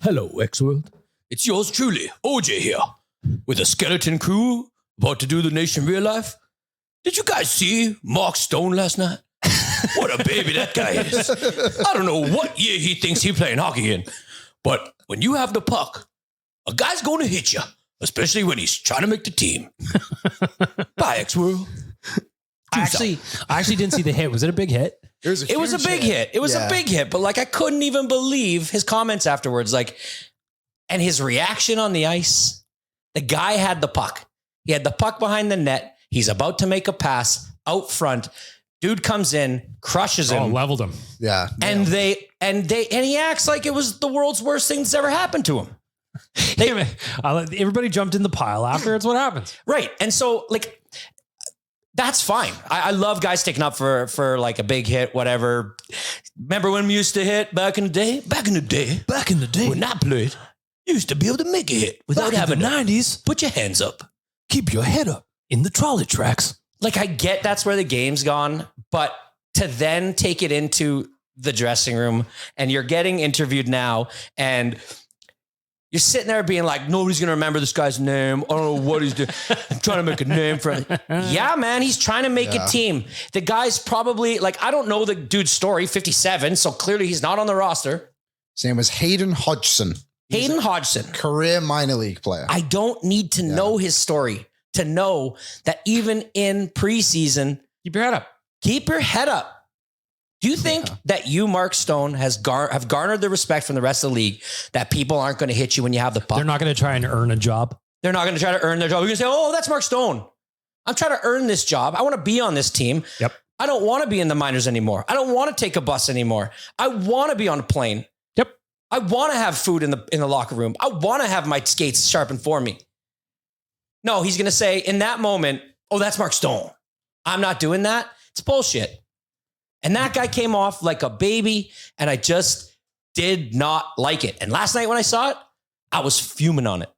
Hello, X-World. It's yours truly, OJ here, with a skeleton crew about to do the nation real life. Did you guys see Mark Stone last night? What a baby that guy is. I don't know what year he thinks he's playing hockey in, but when you have the puck, a guy's going to hit you, especially when he's trying to make the team. Bye, X-World. I actually didn't see the hit. Was it a big hit? It was a big hit. It was a big hit, but like I couldn't even believe his comments afterwards. Like, and his reaction on the ice. The guy had the puck. He had the puck behind the net. He's about to make a pass out front. Dude comes in, crushes him. Oh, leveled him. Yeah. And he acts like it was the world's worst thing that's ever happened to him. Everybody jumped in the pile after. It's what happens. Right. And so like, that's fine. I love guys sticking up for like a big hit, whatever. Remember when we used to hit back in the day? Back in the day. When I played, you used to be able to make a hit without having the 90s. Put your hands up. Keep your head up in the trolley tracks. Like I get that's where the game's gone, but to then take it into the dressing room and you're getting interviewed now and you're sitting there being like, nobody's going to remember this guy's name. I don't know what he's doing. I'm trying to make a name for him. Yeah, man, he's trying to make a team. The guy's probably like, I don't know the dude's story, 57. So clearly he's not on the roster. His name was Hayden Hodgson. Hayden Hodgson. Career minor league player. I don't need to know his story to know that even in preseason, keep your head up. Keep your head up. Do you think that you, Mark Stone, have garnered the respect from the rest of the league that people aren't going to hit you when you have the puck? They're not going to try and earn a job. They're not going to try to earn their job. You're going to say, oh, that's Mark Stone. I'm trying to earn this job. I want to be on this team. Yep. I don't want to be in the minors anymore. I don't want to take a bus anymore. I want to be on a plane. Yep. I want to have food in the locker room. I want to have my skates sharpened for me. No, he's going to say in that moment, oh, that's Mark Stone. I'm not doing that. It's bullshit. And that guy came off like a baby, and I just did not like it. And last night when I saw it, I was fuming on it.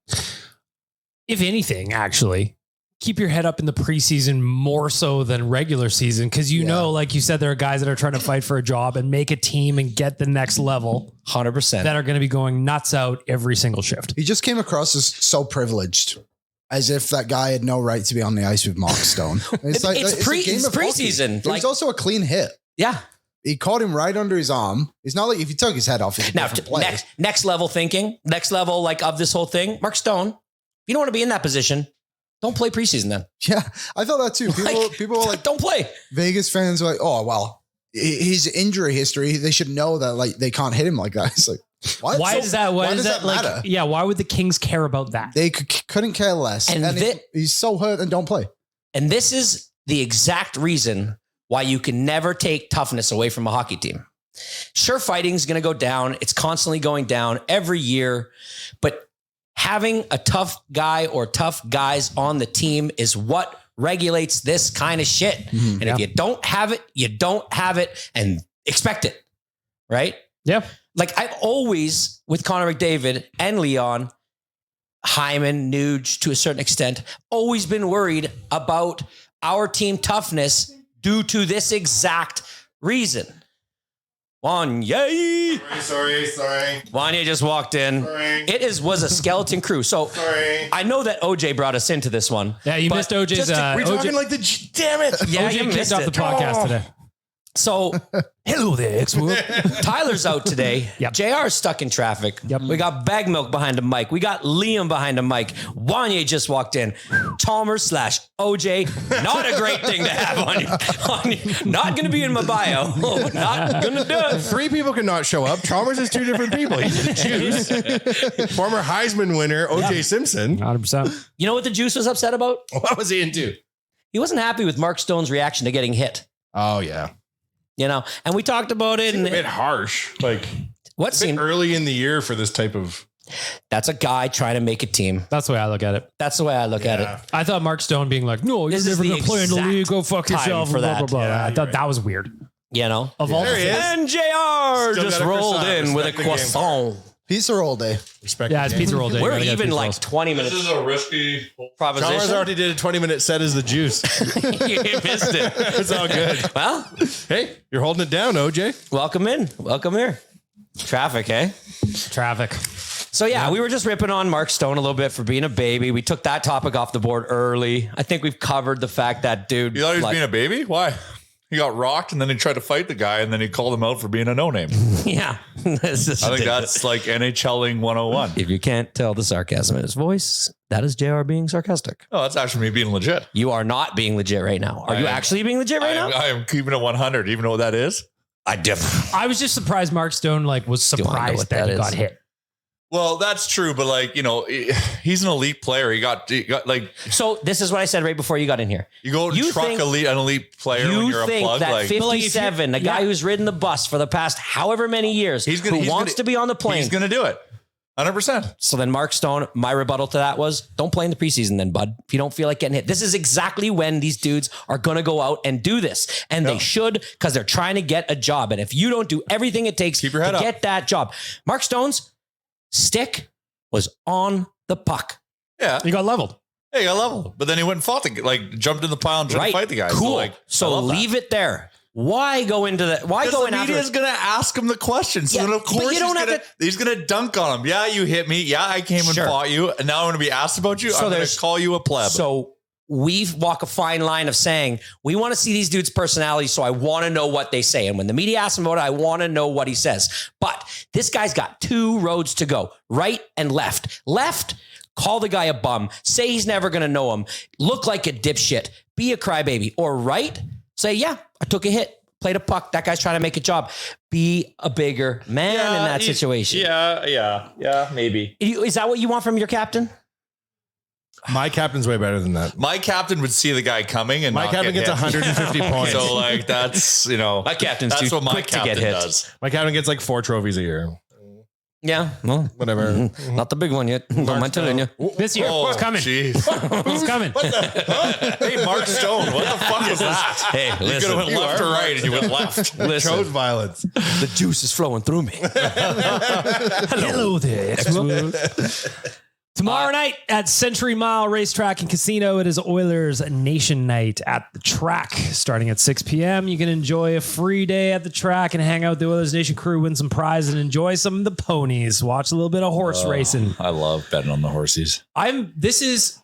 If anything, actually, keep your head up in the preseason more so than regular season. Because you know, like you said, there are guys that are trying to fight for a job and make a team and get the next level. 100%. That are going to be going nuts out every single shift. He just came across as so privileged. As if that guy had no right to be on the ice with Mark Stone. It's preseason. It was also a clean hit. Yeah. He caught him right under his arm. It's not like if he took his head off, it's a different play. Next level thinking, next level like of this whole thing. Mark Stone, if you don't want to be in that position, don't play preseason then. Yeah, I thought that too. People were like, don't play. Vegas fans were like, oh, well, his injury history, they should know that like they can't hit him like that. It's like, what? Why does that like, matter? Yeah, why would the Kings care about that? They couldn't care less. And he's so hurt and don't play. And this is the exact reason why you can never take toughness away from a hockey team. Sure, fighting is going to go down. It's constantly going down every year. But having a tough guy or tough guys on the team is what regulates this kind of shit. Mm-hmm. And if you don't have it, you don't have it and expect it. Right? Yeah. Like I've always, with Connor McDavid and Leon, Hyman, Nuge to a certain extent, always been worried about our team toughness due to this exact reason. Wanye. Sorry. Wanye just walked in. Sorry. It was a skeleton crew. So I know that OJ brought us into this one. Yeah, you missed OJ's. We're talking like the damn it. Yeah, OJ kicked off the podcast today. So, hello there, X-World. Tyler's out today. Yep. JR's stuck in traffic. Yep. We got Baggedmilk behind a mic. We got Liam behind a mic. Wanye just walked in. Chalmers / OJ. Not a great thing to have on you. Not going to be in my bio. Not going to do it. 3 people cannot show up. Chalmers is 2 different people. He's the Juice. Former Heisman winner, OJ Simpson. 100%. You know what the Juice was upset about? What was he into? He wasn't happy with Mark Stone's reaction to getting hit. Oh, yeah. You know, and we talked about it. It's a bit harsh. Like, what seemed early in the year for this type of. That's a guy trying to make a team. That's the way I look at it. That's the way I look at it. I thought Mark Stone being like, no, you're never going to play in the league. Go fuck yourself. For that. Yeah, I thought that was weird. You know, of all the and JR just rolled in with a croissant. Pizza roll day. Respect. Yeah, it's pizza roll day. We're even like 20 minutes. This is a risky proposition. Chalmers already did a 20-minute set as the Juice. You missed it. It's all good. Well, hey, you're holding it down, OJ. Welcome in. Welcome here. Traffic, eh? Traffic. So yeah, we were just ripping on Mark Stone a little bit for being a baby. We took that topic off the board early. I think we've covered the fact that dude. You thought he was being a baby? Why? He got rocked and then he tried to fight the guy and then he called him out for being a no-name. Yeah. I think that's like NHLing 101. If you can't tell the sarcasm in his voice, that is JR being sarcastic. Oh, that's actually me being legit. You are not being legit right now. Are you actually being legit right now? I am keeping it 100. Even know what that is? I was just surprised Mark Stone was surprised that he got hit. Well, that's true, but like, he's an elite player. He got like. So this is what I said right before you got in here. You go and an elite player when you're a plug. That like 57, a guy who's ridden the bus for the past however many years, who wants to be on the plane. He's going to do it. 100%. So then Mark Stone, my rebuttal to that was, don't play in the preseason then, bud. If you don't feel like getting hit. This is exactly when these dudes are going to go out and do this. And they should, because they're trying to get a job. And if you don't do everything it takes to get that job, Mark Stone's stick was on the puck. Yeah. He got leveled. Yeah, he got leveled. But then he went and fought jumped in the pile and tried to fight the guy. Cool. So leave it there. Why go into that? Why go in after? The media is going to ask him the question. So then of course he's going to dunk on him. Yeah, you hit me. Yeah, I came and fought you. And now I'm going to be asked about you. So I'm going to call you a pleb. So we walk a fine line of saying, we want to see these dudes' personalities. So I want to know what they say. And when the media asks him about it, I want to know what he says. But this guy's got two roads to go, right and left. Left, call the guy a bum. Say he's never going to know him. Look like a dipshit. Be a crybaby. Or right, say, yeah, I took a hit, played a puck. That guy's trying to make a job. Be a bigger man in that situation. Yeah, maybe. Is that what you want from your captain? My captain's way better than that. My captain would see the guy coming and my captain gets 150 points. So like that's, my captain's that's too what my quick to get captain hit. does. My captain gets like 4 trophies a year. Yeah, well, whatever. Not the big one yet. Don't mind telling you. This year, it's coming. Geez. It's coming. Hey, Mark Stone, what the fuck is that? Hey, You listen. could have went left or right and you went left. Chose violence. The juice is flowing through me. Hello there. Tomorrow night at Century Mile Racetrack and Casino, it is Oilers Nation Night at the track. Starting at 6 p.m., you can enjoy a free day at the track and hang out with the Oilers Nation crew, win some prizes, and enjoy some of the ponies. Watch a little bit of horse racing. I love betting on the horsies. This is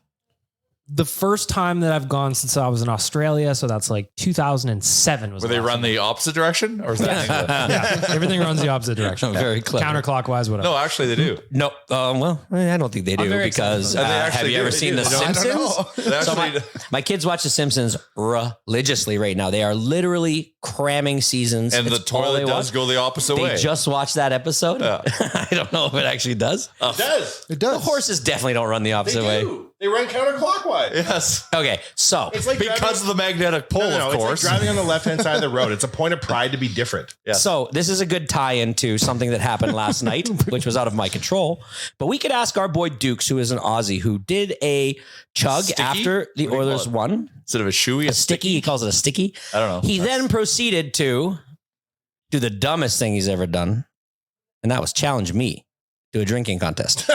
the first time that I've gone since I was in Australia, so that's like 2007. Where they run the opposite direction? Or is that yeah, everything runs the opposite direction. Very clever. Counterclockwise, whatever. No, actually they do. No, well, I don't think they do because have you ever seen The Simpsons? So my kids watch The Simpsons religiously right now. They are literally cramming seasons. And the toilet does go the opposite way. They just watched that episode. Yeah. I don't know if it actually does. It does. It does. The horses definitely don't run the opposite way. They run counterclockwise. Yes. Okay, so It's like Because of the magnetic pole, no, of course. It's like driving on the left-hand side of the road. It's a point of pride to be different. Yes. So this is a good tie-in to something that happened last night, which was out of my control. But we could ask our boy Dukes, who is an Aussie, who did a chug Sticky? after the What do you Oilers call it? won. Instead of a shoey, A sticky. He calls it a sticky. I don't know. He then proceeded to do the dumbest thing he's ever done, and that was challenge me to a drinking contest.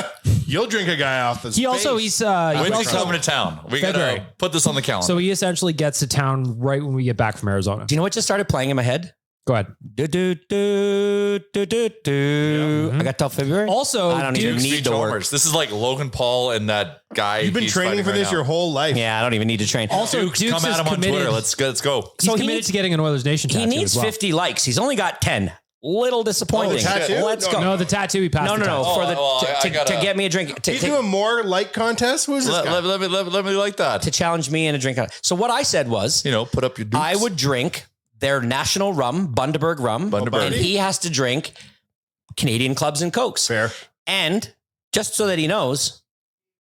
You'll drink a guy off the He also, face. When's he coming to town? We got February. to put this on the calendar. So he essentially gets to town right when we get back from Arizona. Do you know what just started playing in my head? Go ahead. Do, do, do, do, do, do. I got till February. Also, I don't even Dukes v. need to work. Chalmers. This is like Logan Paul and that guy. You've been he's training fighting for right this now. your whole life. Yeah, I don't even need to train. Also, Dukes, Dukes come is at him on committed. Twitter. Let's go. He's So he committed needs- to getting an Oilers Nation tattoo He needs as well. 50 likes. He's only got 10. Little disappointing. Oh, the tattoo? Let's go. No, the tattoo he passed. No. the time. For the I to gotta- get me a drink. He's doing more like contests. Who's this guy? Let me like that. To challenge me in a drink. So what I said was, Put up your Dukes. I would drink their national rum, Bundaberg rum, Bundaberg. and he has to drink Canadian Clubs and Cokes. Fair. And just so that he knows,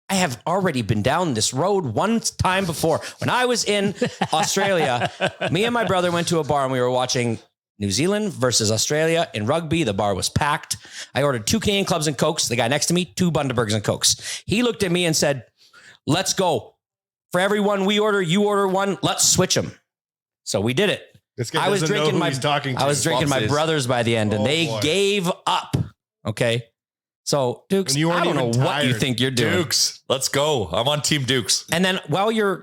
I have already been down this road one time before. When I was in Australia, me and my brother went to a bar and we were watching New Zealand versus Australia in rugby. The bar was packed. I ordered 2 Canadian Clubs and Cokes. The guy next to me, 2 Bundabergs and Cokes. He looked at me and said, let's go. For every one we order, you order one. Let's switch them. So we did it. This guy I was doesn't know drinking who my he's talking to. I was drinking my Whoopsies. brothers by the end, and Oh, they boy. gave up. Okay, so Dukes, And you I weren't don't know even what you tired. think you're doing. Dukes. Let's go. I'm on Team Dukes. And then while you're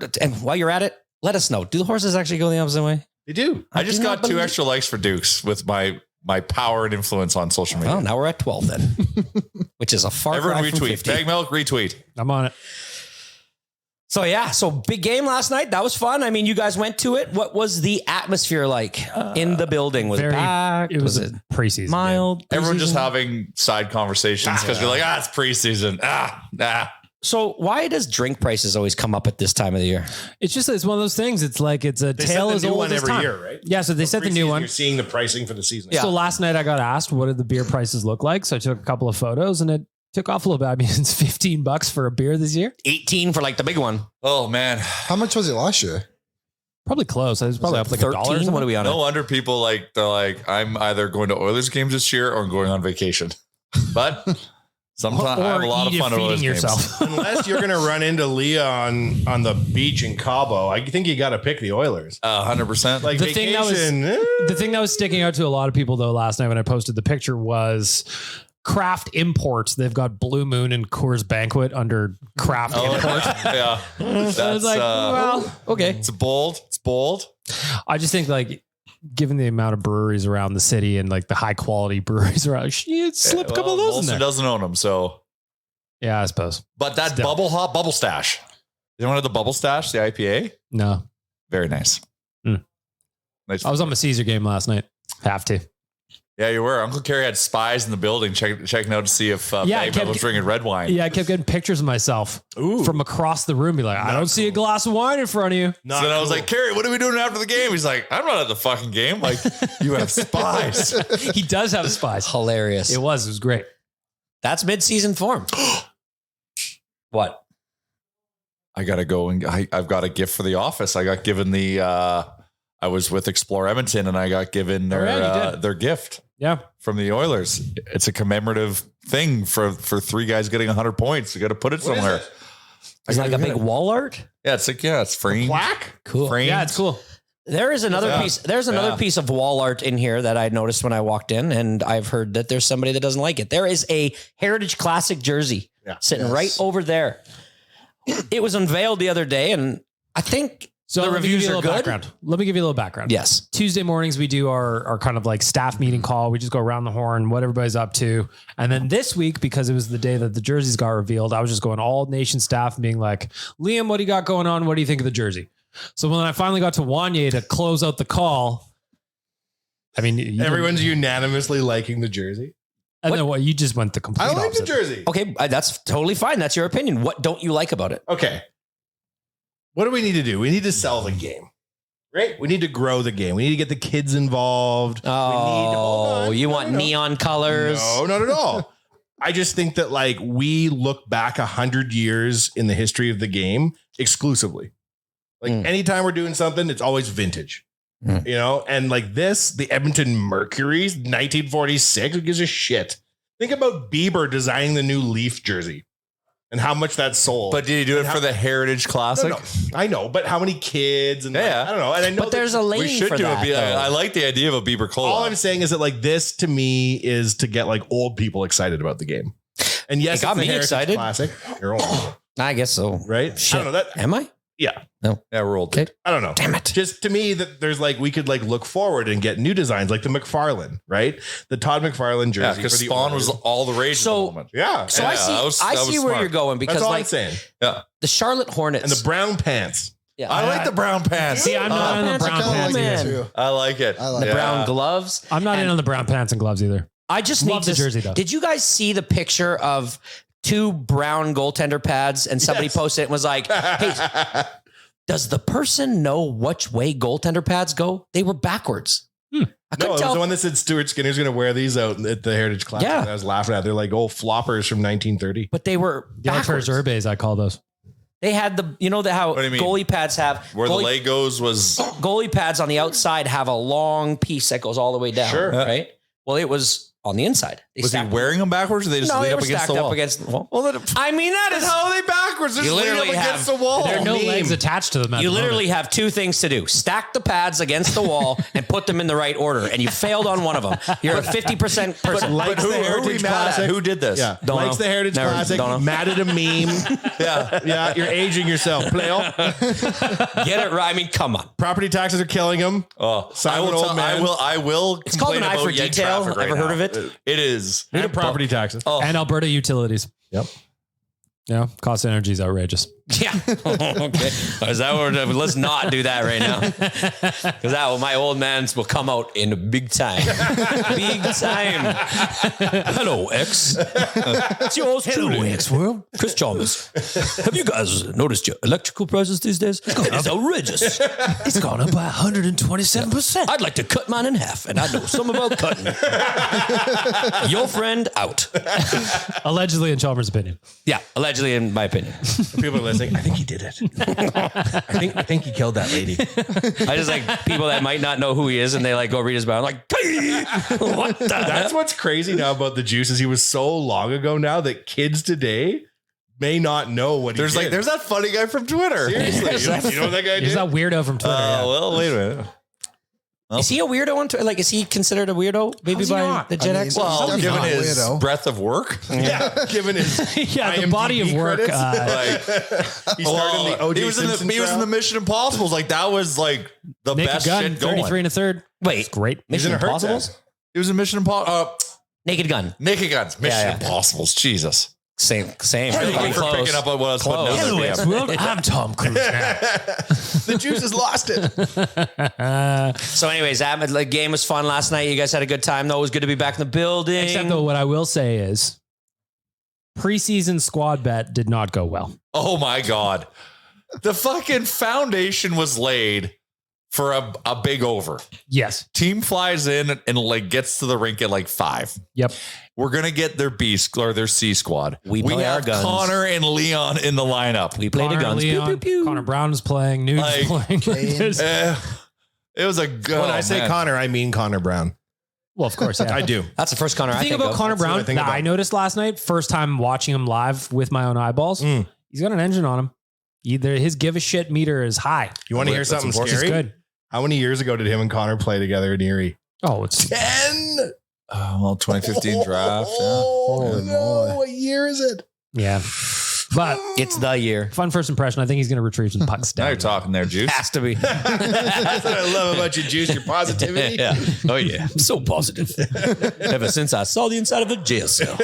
at it, let us know. Do the horses actually go the opposite way? They do. I just do not got 2 believe- extra likes for Dukes with my my power and influence on social media. Well, now we're at 12 then, which is a far Everyone cry from retweet. 50. Baggedmilk, retweet. I'm on it. So yeah, so big game last night. That was fun. I mean, you guys went to it. What was the atmosphere like in the building? Was it packed? It was a preseason mild? Everyone just Preseason? having side conversations because you're like, it's preseason. So why does drink prices always come up at this time of the year? It's just, it's one of those things. It's like, it's a They tale set as the new old one as every time. year, right? Yeah. So they set the new Preseason, one. You're seeing the pricing for the season. Yeah. So last night I got asked, what did the beer prices look like? So I took a couple of photos and it took off a little bit. I mean, it's $15 for a beer this year. 18 for like the big one. Oh, man. How much was it last year? Probably close. It was probably up like $1 or 13. something. What are we on? No wonder people they're like, I'm either going to Oilers games this year or I'm going on vacation. But sometimes I have a lot of fun at Oilers games. Unless you're going to run into Leah on the beach in Cabo, I think you got to pick the Oilers. 100%. Like The vacation. The thing that was sticking out to a lot of people though last night when I posted the picture was craft imports. They've got Blue Moon and Coors Banquet under craft import. Yeah. That's, I was like, well, okay. It's bold. It's bold. I just think like, given the amount of breweries around the city and like the high quality breweries around, you'd slip a couple of those in Molson there. doesn't own them, so. Yeah, I suppose. But that Still. bubble stash. You want the bubble stash, the IPA? No, Very nice. Nice. I was on the Caesar game last night. Have to. Yeah, you were. Uncle Kerry had spies in the building checking out to see if Baggedmilk was drinking red wine. Yeah, I kept getting pictures of myself from across the room. Be like, I don't see a glass of wine in front of you. So then I was like, Kerry, what are we doing after the game? He's like, I'm not at the fucking game. Like, you have spies. He does have spies. Hilarious. It was great. That's mid-season form. What? I got to go and I've got a gift for the office. I got given I was with Explore Edmonton and I got given their gift. Yeah. From the Oilers. It's a commemorative thing for three guys getting 100 points. You got to put it somewhere. Is it like a big wall art? Yeah, it's framed. Plaque? Cool. Framed. Yeah, it's cool. There is another piece. There's another piece of wall art in here that I noticed when I walked in, and I've heard that there's somebody that doesn't like it. There is a Heritage Classic jersey sitting right over there. It was unveiled the other day, and I think the reviews are good. Let me give you a little background. Yes. Tuesday mornings, we do our kind of like staff meeting call. We just go around the horn, what everybody's up to. And then this week, because it was the day that the jerseys got revealed, I was just going all nation staff and being like, Liam, what do you got going on? What do you think of the jersey? So when I finally got to Wanye to close out the call, I mean, everyone's unanimously liking the jersey. And then what? You just went the complete I like opposite. the jersey. Okay, that's totally fine. That's your opinion. What don't you like about it? Okay. What do we need to do? We need to sell the game, right? We need to grow the game. We need to get the kids involved. Oh, you want neon colors? No, not at all. I just think that like we look back 100 years in the history of the game exclusively. Like anytime we're doing something, it's always vintage, you know? And like this, the Edmonton Mercury's 1946, who gives a shit? Think about Bieber designing the new Leaf jersey and how much that sold. But did he do it for the Heritage Classic? No, I know, but how many kids? And Yeah. I don't know. And I know But there's a lane We should for do that. it. though. I like the idea of a Bieber Cola. all I'm saying is that like this to me is to get like old people excited about the game. And yes, It got it's the me Heritage excited. Classic. You're old, I guess so. right? Shit. I don't know that. Am I? Yeah. Yeah, we're old. Okay. I don't know. Damn it. Just to me that there's like, we could like look forward and get new designs like the McFarlane, right? The Todd McFarlane jersey. Yeah, because for the Spawn Oilers. was all the rage So- at the moment. Yeah. So Yeah, I see. that was I see where smart. you're going That's because all I'm like saying. Yeah. the Charlotte Hornets And the brown pants. yeah, I like the brown pants. See, I'm not in the pants are brown cool, pants man. either. Too. I like it. I like the it. brown gloves. I'm not in on the brown pants and gloves either. I just Love need the to. jersey, though. Did you guys see the picture of two brown goaltender pads? And somebody Yes. posted it and was like, "Hey, does the person know which way goaltender pads go? They were backwards." I No, couldn't it was tell. the one that said Stuart Skinner's going to wear these out at the Heritage Classic. Yeah. And I was laughing at. They're like old floppers from 1930. but they were The backwards. Urbes, I call those. They had how What do you mean? goalie pads have Where the Legos was. goalie pads on the outside have a long piece that goes all the way down. Sure. Right. Well, it was on the inside. Was he wearing them backwards, or they just lean up against the wall? I mean, that is How are they backwards? They're just leaning up against the wall. There are no legs attached to them. You literally have two things to do: stack the pads against the wall and put them in the right order. And you failed on one of them. You're a 50% person. Likes the Heritage Classic. Who did this? Yeah. Don't Likes know. the Heritage Never- Classic. don't know. Mad at a meme. Yeah. You're aging yourself, playo. Get it right. I mean, come on. Property taxes are killing him. Oh, Silent old man. I will. It's called an eye for detail. Ever heard of it? It is. And property taxes. Oh. And Alberta utilities. Yep. Yeah, cost of energy is outrageous. Yeah. Okay. Is that what? Let's not do that right now, because my old man's will come out in a big time. Big time. Hello, X. It's yours truly. X World. Chris Chalmers. Have you guys noticed your electrical prices these days? It's outrageous. It's gone up by 127%. I'd like to cut mine in half, and I know some about cutting. Your friend out. Allegedly, in Chalmers' opinion. Yeah, allegedly, in my opinion. People are listening. I think he did it. I think he killed that lady. I just like people that might not know who he is, and they like go read his bio. I'm like, hey, what the That's hell? what's crazy now about the Juice is he was so long ago now that kids today may not know what he did. There's that funny guy from Twitter. Seriously. You know what that guy He's did? that weirdo from Twitter. yeah. Well, wait a minute. Is he a weirdo on Twitter? Like, is he considered a weirdo? Maybe How's he by not? the Gen I mean, X? well, Well, given not his weirdo. breadth of work, Yeah, given his Yeah, the IMDb body of work. credits. He started in the O.J. he was Simpson in the trial. Mission Impossibles. Like that was like the Naked best Gun, shit going. 33 and a third. Wait, It's great. He's Mission in a hurt Impossible? test. He was in Mission Impossible. Naked Gun. Naked Guns. Mission Yeah. Impossibles. Jesus. Same. Thank you for Close. picking up on what I was putting Close. down Hello, there, X DM. World. I'm Tom Cruise now. The Juice has lost it. So, anyways, the game was fun last night. You guys had a good time, though. It was good to be back in the building. Except though, what I will say is preseason squad bet did not go well. Oh my God. The fucking foundation was laid for a big over. Yes. Team flies in and like gets to the rink at like 5. Yep. We're gonna get their B or their C squad. We play our have guns. Connor and Leon in the lineup. we played the Connor guns. Leon, Pew, pew, pew. Connor Brown is playing. Nudes Like, playing. There's- It was a good. When I say Connor, I mean Connor Brown. well, of course, yeah. I do. That's the first Connor The I thing think about of. Connor That's what I Brown think that about. I noticed last night, first time watching him live with my own eyeballs, he's got an engine on him. Either his give a shit meter is high. You want to hear That's something important. It's scary? good. How many years ago did him and Connor play together in Erie? Oh, it's 10. well, 2015 draft. Holy moly. What year is it? yeah. But It's the year. fun first impression. I think he's going to retrieve some pucks Now down. you're talking there, Juice. Has to be. That's what I love about you, Juice, your positivity. Yeah. Oh, yeah. I'm so positive. Ever since I saw the inside of a jail cell.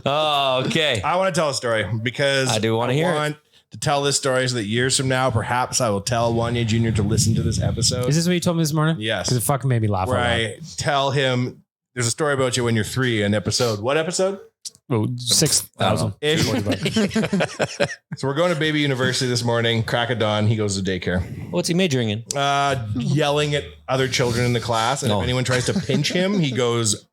Oh, okay. I want to tell a story because I do wanna hear it. I want to tell this story so that years from now, perhaps I will tell Wanye Jr. to listen to this episode. Is this what you told me this morning? Yes. Because it fucking made me laugh. where out loud. I tell him there's a story about you when you're 3 in episode. What episode? Oh, 6,000. Ish. So we're going to Baby University this morning. Crack of dawn. He goes to daycare. What's he majoring in? Yelling at other children in the class. And if anyone tries to pinch him, he goes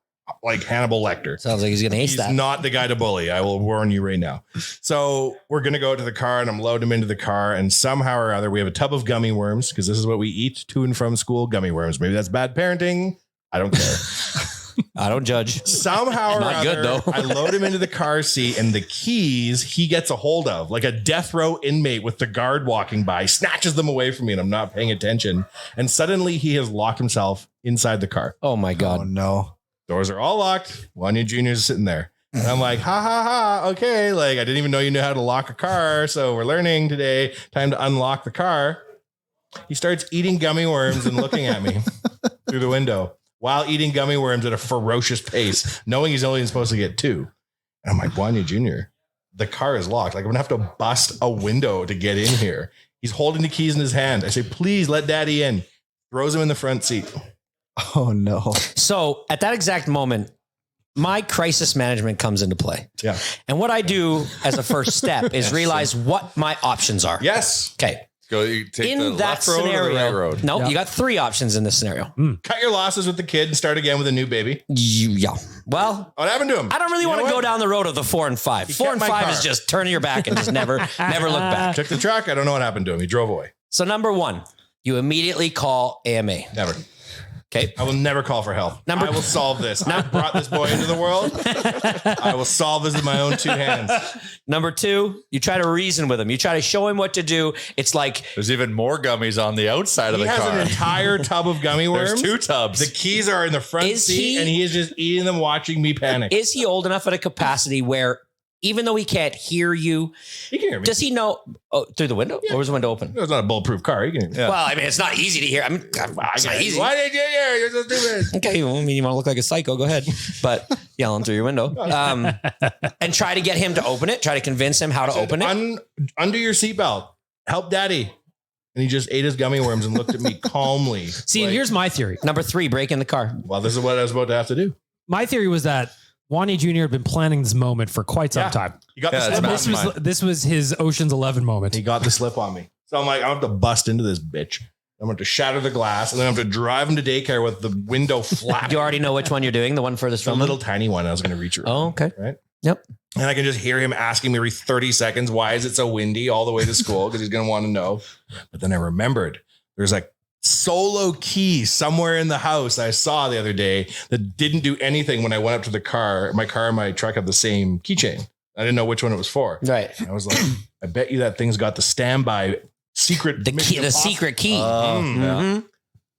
like Hannibal Lecter. Sounds like he's going to ace He's that. not the guy to bully. I will warn you right now. So we're going to go to the car and I'm loading him into the car. And somehow or other, we have a tub of gummy worms because this is what we eat to and from school, gummy worms. Maybe that's bad parenting. I don't care. I don't judge. Somehow or Not other, good, though. I load him into the car seat and the keys he gets a hold of, like a death row inmate with the guard walking by, snatches them away from me and I'm not paying attention. And suddenly he has locked himself inside the car. Oh, my God. Oh, no. Doors are all locked. Wanye Jr. is sitting there. And I'm like, ha, ha, ha. Okay. Like, I didn't even know you knew how to lock a car. So we're learning today. Time to unlock the car. He starts eating gummy worms and looking at me through the window while eating gummy worms at a ferocious pace, knowing he's only supposed to get 2. And I'm like, Wanye Jr., the car is locked. Like, I'm going to have to bust a window to get in here. He's holding the keys in his hand. I say, please let daddy in. Throws him in the front seat. Oh, no. So at that exact moment, my crisis management comes into play. Yeah. And what I do as a first step is realize what my options are. Yes. Okay. Go. You take the In that left road or the scenario, right road. no, you got 3 options in this scenario. Cut your losses with the kid and start again with a new baby. Yeah. Well, What happened to him? I don't really want to go down the road of the 4 and 5. 4 and kept my 5 car. is just turning your back and just never look back. Took the truck. I don't know what happened to him. He drove away. So number 1, you immediately call AMA. Never. Okay. I will never call for help. I will solve this. I brought this boy into the world. I will solve this with my own 2 hands. Number 2, you try to reason with him. You try to show him what to do. It's like there's even more gummies on the outside of the car. He has an entire tub of gummy worms. There's 2 tubs. The keys are in the front seat, and he is just eating them, watching me panic. Is he old enough at a capacity where even though he can't hear you, he can hear me. Does he know through the window? Or was the window open? It's not a bulletproof car. He can hear me. Yeah. Well, I mean, it's not easy to hear. I mean, it's not easy. Why did you hear? You're so stupid. Okay, well, I mean, you want to look like a psycho, go ahead. But yelling through your window. And try to get him to open it. Try to convince him how to open it. Undo your seatbelt. Help daddy. And he just ate his gummy worms and looked at me calmly. See, and here's my theory. Number 3, break in the car. Well, this is what I was about to have to do. My theory was that Wanye Jr. had been planning this moment for quite some time. He got the slip. This was his Ocean's 11 moment. He got the slip on me. So I'm like, I have to bust into this bitch. I'm going to shatter the glass, and then I have to drive him to daycare with the window flat. Do you already know which one you're doing? The one furthest from the little tiny one I was going to reach around. Oh, okay. Right? Yep. And I can just hear him asking me every 30 seconds, why is it so windy all the way to school? Because he's going to want to know. But then I remembered there's like solo key somewhere in the house I saw the other day that didn't do anything when I went up to the car. My car and my truck have the same keychain. I didn't know which one it was for. Right. And I was like, I bet you that thing's got the standby secret. The secret key. Yeah.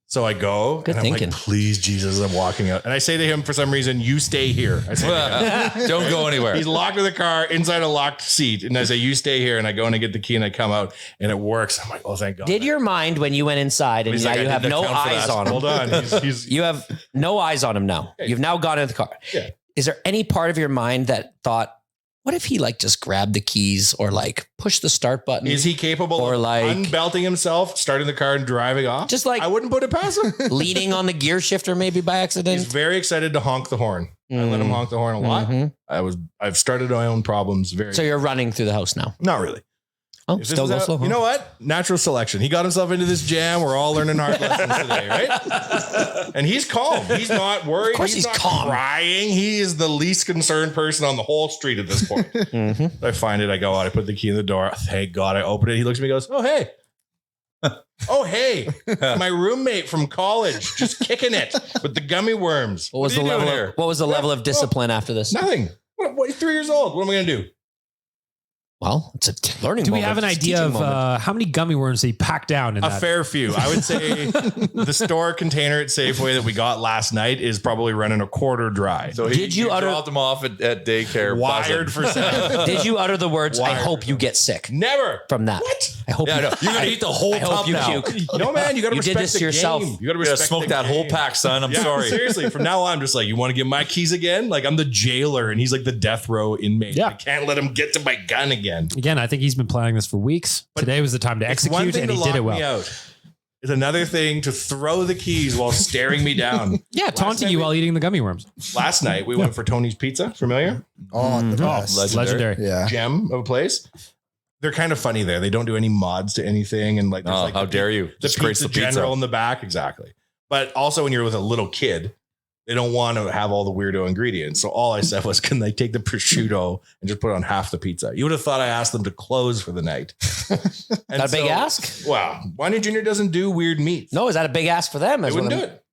So I go. Good and thinking. I'm like, please, Jesus, I'm walking out. And I say to him, for some reason, you stay here. I say to him, don't go anywhere. He's locked in the car inside a locked seat. And I say, you stay here. And I go and I get the key and I come out and it works. I'm like, oh, thank God. Did your mind when you went inside and like, you have no eyes on him? Hold on. You have no eyes on him now. You've now gone in the car. Yeah. Is there any part of your mind that thought, what if he like just grabbed the keys or like push the start button? Is he capable of unbelting himself, starting the car and driving off? Just like I wouldn't put it past him. Leaning on the gear shifter maybe by accident. He's very excited to honk the horn. I let him honk the horn a lot. I've started my own problems So you're running through the house now? Not really. Oh, still go slow. You know what? Natural selection. He got himself into this jam. We're all learning hard lessons today, right? And he's calm. He's not worried. Of course he's not calm. Crying. He is the least concerned person on the whole street at this point. I find it. I go out. I put the key in the door. Thank God I open it. He looks at me and goes, oh, hey. Oh, hey. My roommate from college just kicking it with the gummy worms. What was the level of discipline after this? Nothing. What, 3 years old. What am I going to do? Well, it's a learning. Do we have an idea of how many gummy worms he packed down in a that? fair few? I would say the store container at Safeway that we got last night is probably running a quarter dry. So did you utter dropped him off at daycare? Wired for seven. Did you utter the words? Wired. I hope you get sick. Never From that. What? I hope Yeah, no, you're gonna eat the whole tub now. puke. No, man, you got to You did respect this the to yourself. game. You got to You gotta respect smoke the that whole game. pack, son. I'm Yeah, sorry. Seriously, from now on, I'm just like, you want to get my keys again? Like I'm the jailer and he's like the death row inmate. Yeah. I can't let him get to my gun again. Again, I think he's been planning this for weeks. Today was the time to It's one execute, thing and to he did lock it me well. out. It's another thing to throw the keys while staring me down. Yeah, taunting you while eating the gummy worms. Last night, we went for Tony's Pizza. Familiar? Oh, the best. Legendary. Yeah. Gem of a place. They're kind of funny there. They don't do any mods to anything. And like, there's like how dare you? The Disgrace pizza the pizza. general in the back. Exactly. But also when you're with a little kid, they don't want to have all the weirdo ingredients. So all I said was, can they take the prosciutto and just put it on half the pizza? You would have thought I asked them to close for the night. And That a big ask? Wow. Wanye Jr. doesn't do weird meats. No, is that a big ask for them? They wouldn't do it.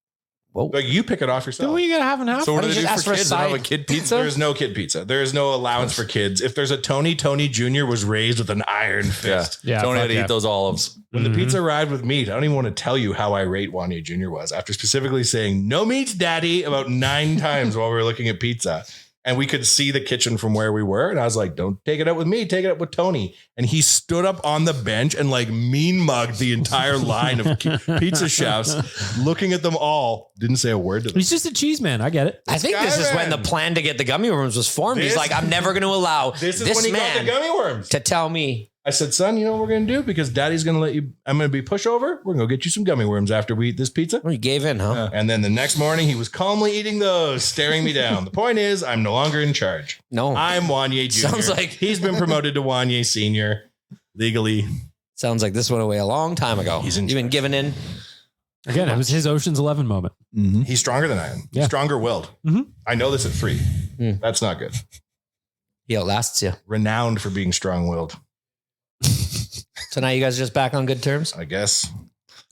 Whoa. Like you pick it off yourself. What are you gonna have in half? So what Why do don't they you do just for ask for a kids? They don't have a side? kid pizza? There is no kid pizza. There is no allowance for kids. If there's a Tony Jr. was raised with an iron fist. Yeah, Tony had fuck to yeah. eat those olives. When the pizza arrived with meat, I don't even want to tell you how irate Wanye Jr. was after specifically saying, no meat, daddy, about 9 times while we were looking at pizza. And we could see the kitchen from where we were. And I was like, don't take it up with me. Take it up with Tony. And he stood up on the bench and like mean mugged the entire line of pizza chefs, looking at them all. Didn't say a word to them. He's just a cheese man. I get it. I think this is when the plan to get the gummy worms was formed. He's like, I'm never going to allow This is this when he got man the gummy worms. to tell me. I said, son, you know what we're going to do? Because daddy's going to let you, I'm going to be pushover. We're going to go get you some gummy worms after we eat this pizza. Well, you gave in, huh? And then the next morning, he was calmly eating those, staring me down. The point is, I'm no longer in charge. No. I'm Wanye Jr. Sounds like- he's been promoted to Wanye Sr. legally. Sounds like this went away a long time ago. He's in You've been giving in. Again, it was his Ocean's 11 moment. He's stronger than I am. Yeah. Stronger willed. Mhm. I know this at 3. That's not good. He outlasts you. Renowned for being strong willed, So now you guys are just back on good terms? I guess.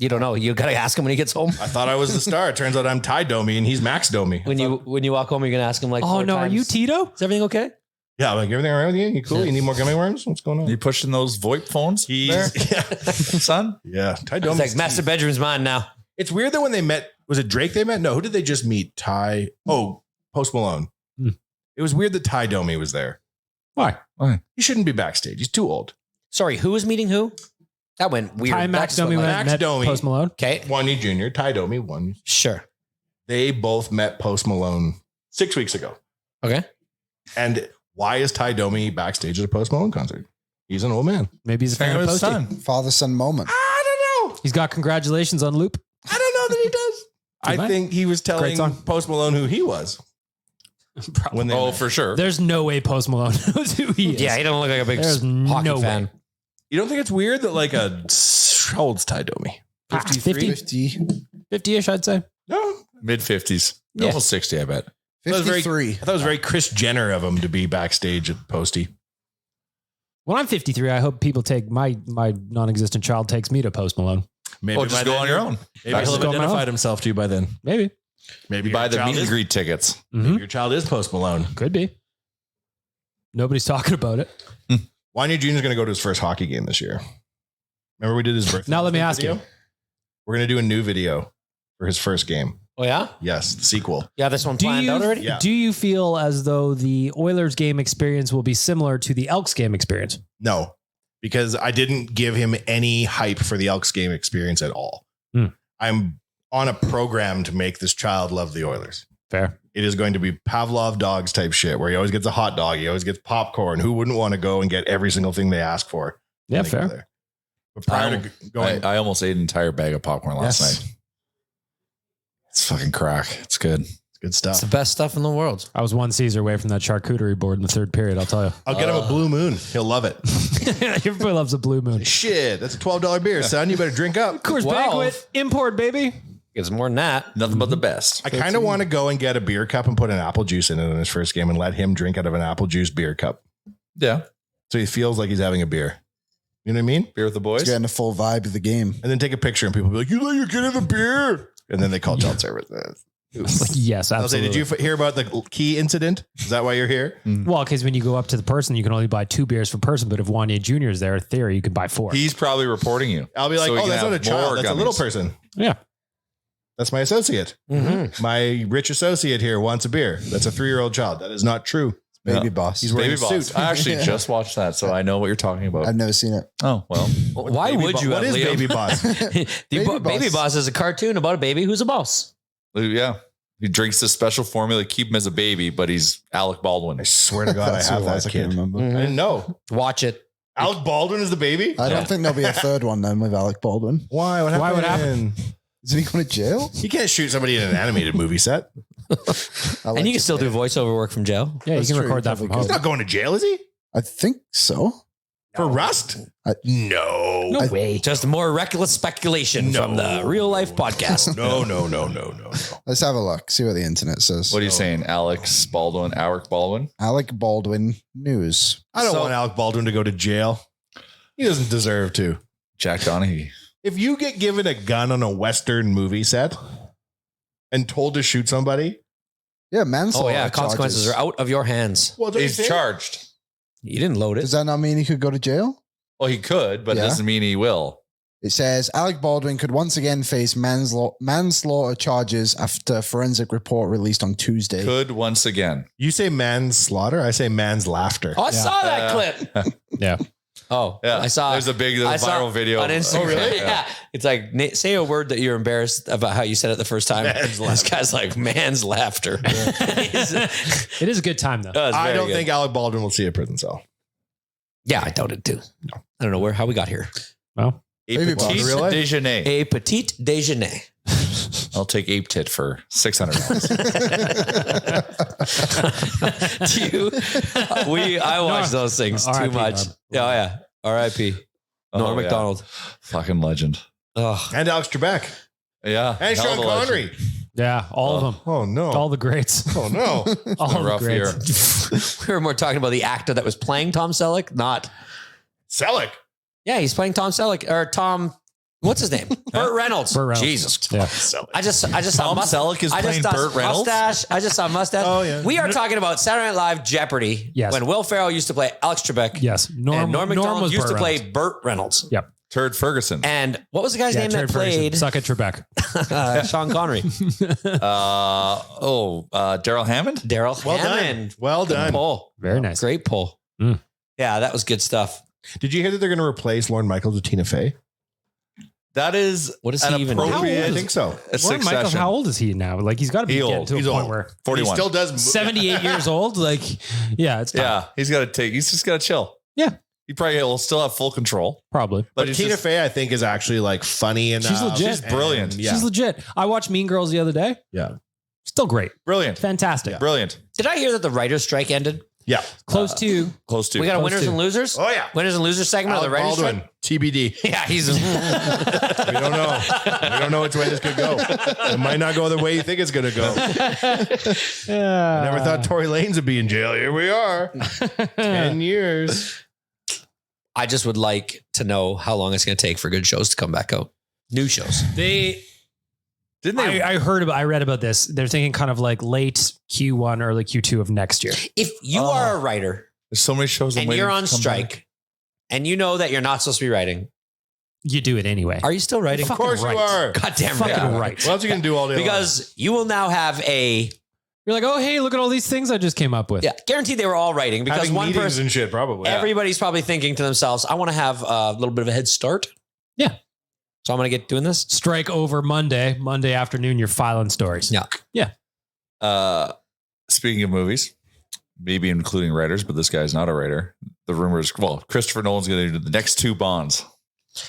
You don't know. You got to ask him when he gets home. I thought I was the star. It turns out I'm Ty Domi and he's Max Domi. When you walk home, you're going to ask him like, oh no, times, are you Tito? Is everything okay? Yeah, like everything around you? You cool? You need more gummy worms? What's going on? You pushing those VoIP phones there, son? Yeah. Ty It's Domi. like Master Bedroom's mine now. It's weird that when they met, was it Drake they met? No, who did they just meet? Post Malone. It was weird that Ty Domi was there. Why? He shouldn't be backstage. He's too old. Sorry, who was meeting who? That went weird. Ty Max That's Domi what, met Max Domi. Post Malone. Okay. Wanye Jr., Ty Domi, one. Sure. They both met Post Malone 6 weeks ago. Okay. And why is Ty Domi backstage at a Post Malone concert? He's an old man. Maybe he's a fan Fan of of his Posty. son. Father-son moment. I don't know. He's got congratulations on loop. I don't know that he does. I Tonight? think he was telling Great song. Post Malone who he was. When they Oh, met. for sure. There's no way Post Malone knows who he is. Yeah, he don't look like a big There's hockey no fan. way. You don't think it's weird that like how old's Ty Domi? 50? 50. 50-ish, I'd say. No. Mid 50s. Yeah. Almost 60, I bet. That was very- 53. I thought it was very Chris Jenner of him to be backstage at Posty. When I'm 53, I hope people take my non-existent child takes me to Post Malone. Maybe Oh, just by go then on your you're- own. Maybe That's he'll have going on. identified himself to you by then. Maybe. Maybe Buy your the child meet and is- greet tickets. maybe your child is Post Malone. Could be. Nobody's talking about it. Wanye Jr. is going to go to his first hockey game this year. Remember we did his birthday? Now let me ask video? you. We're going to do a new video for his first game. Oh, yeah? Yes, the sequel. Yeah, this one planned out already? Yeah. Do you feel as though the Oilers game experience will be similar to the Elks game experience? No, because I didn't give him any hype for the Elks game experience at all. I'm on a program to make this child love the Oilers. Fair. It is going to be Pavlov dogs type shit where he always gets a hot dog. He always gets popcorn. Who wouldn't want to go and get every single thing they ask for? Yeah, when they go fair. there? But prior to going, I almost ate an entire bag of popcorn last night. It's fucking crack. It's good. it's good It's stuff. the best stuff in the world. I was one Caesar away from that charcuterie board in the third period, I'll tell you. I'll get him a Blue Moon. He'll love it. Everybody loves a Blue Moon. Shit, that's a $12 beer, son. You better drink up. Coors Banquet, import, baby. It's more than that. Nothing but the best. I kind of want to go and get a beer cup and put an apple juice in it in his first game and let him drink out of an apple juice beer cup. Yeah. So he feels like he's having a beer. You know what I mean? Beer with the boys. He's getting the full vibe of the game. And then take a picture and people be like, you let your kid have a beer. And then they call child services. Yes, I'll say, absolutely. did you hear about the key incident? Is that why you're here? Well, because when you go up to the person, you can only buy 2 beers per person. But if Wanye Jr. is there, in theory, you can buy 4. He's probably reporting you. I'll be like, So we oh, can that's not have a child. more That's a little gummies. person. Yeah. That's my associate. Mm-hmm. My rich associate here wants a beer. That's a 3-year-old child. That is not true. Baby Yeah. boss. He's wearing Baby a Boss. suit. I actually just watched that, so I know what you're talking about. I've never seen it. Oh, well. Why Baby would Bo- you What have is Liam? Baby Boss? Baby Boss is a cartoon about a baby who's a boss. Yeah. He drinks this special formula to keep him as a baby, but he's Alec Baldwin. I swear to God, I That's have who it was. that I can't kid. remember. I didn't know. Watch it. Alec Baldwin is the baby? I don't think there'll be a third one then with Alec Baldwin. Why? What happened? Why would happen? Isn't he going to jail? You can't shoot somebody in an animated movie set. I like And you can to still say. do voiceover work from jail. Yeah, That's you can true, record you that from probably home. He's not going to jail, is he? I think so. For Rust? I- No way. Just more reckless speculation from the Real Life Podcast. No. Let's have a look. See what the internet says. What are you saying? Alec Baldwin? Alec Baldwin news. I don't So- want Alec Baldwin to go to jail. He doesn't deserve to. Jack Donaghy. If you get given a gun on a Western movie set and told to shoot somebody, Yeah, Oh, manslaughter. yeah. Consequences charges. are out of your hands. well, He's charged. You didn't load it. Does that not mean he could go to jail? Well, he could, but it Yeah. doesn't mean he will. It says Alec Baldwin could once again face manslaughter charges after forensic report released on Tuesday. Could once again. You say manslaughter, I say man's laughter. Oh, I saw that clip. Yeah. Oh, Yeah. I saw. There's a big I saw viral video on Instagram. Oh, really? Yeah. It's like, say a word that you're embarrassed about how you said it the first time. Man's This guy's like, man's laughter. It is a good time, though. I don't think Alec Baldwin will see a prison cell. Yeah, I doubt it too. No. I don't know how we got here. Well, A Baby petite boss. Real life? déjeuner. A petite déjeuner. I'll take ape tit for $600. I watch those things too R.I.P. much. Norm. Yeah. R.I.P. Norm yeah. McDonald. Fucking legend. Oh, And Alex Trebek. Yeah. And hell Sean of a legend. Connery. yeah, all of them. Oh, no. All the greats. Oh, no. All A the rough year. greats. we were more talking about the actor that was playing Tom Selleck, not. Selleck. Yeah, he's playing Tom Selleck or Tom. What's his name? Burt Reynolds. Burt Reynolds. Jesus. Yeah. I just saw Tom Selleck is playing Burt Reynolds? Mustache. I just saw Mustache. Oh, yeah. We are talking about Saturday Night Live Jeopardy. Yes. When Will Ferrell used to play Alex Trebek. Yes. And Norm MacDonald was used Burt to play Reynolds. Burt Reynolds. Yep. Turd Ferguson. And what was the guy's name that Jared Ferguson. played Suck at Trebek. Sean Connery? Daryl Hammond. Daryl Well Hammond. done. Well Good done. pull. Very nice. Great pull. Mm. Yeah, that was good stuff. Did you hear that they're going to replace Lorne Michaels with Tina Fey? That is What is an he even doing? appropriate I think so. Lauren Michael, how old is he now? Like he's got to be He getting old. to a He's point old. where 41. He still does. 78 years old. Like, yeah, it's time. Yeah, he's just got to chill. Yeah. He probably will still have full control. Probably. But he's Tina just- Fey, I think, is actually like funny and She's legit. She's brilliant. Yeah. She's legit. I watched Mean Girls the other day. Yeah. Still great. Brilliant. Fantastic. Brilliant. Did I hear that the writer's strike ended? Yeah. Close to. Close to. We got a Close winners to. and losers? Oh, yeah. Winners and losers segment of the Alec writer's Baldwin, strike? TBD. Yeah, he's. We don't know. We don't know which way this could go. It might not go the way you think it's going to go. I never thought Tory Lanez would be in jail. Here we are. 10 years. I just would like to know how long it's going to take for good shows to come back out. New shows. Didn't they? I read about this. They're thinking kind of like late Q1, early Q2 of next year. If you are a writer There's so many shows. I'm and waiting you're to on come strike back. and you know that you're not supposed to be writing, You do it anyway. are you still writing? Of course right. you are. Goddamn Fucking right. right. What else are you going to do all day long? Because you will now have a, You're like, oh, hey, look at all these things I just came up with. yeah, guaranteed they were all writing because having one meetings person, and shit, probably. everybody's probably thinking to themselves, I want to have a little bit of a head start. Yeah. So I'm going to get doing this. Strike over Monday afternoon, you're filing stories. Yeah. Speaking of movies, maybe including writers, but this guy's not a writer. The rumors, Christopher Nolan's going to do the next 2 Bonds.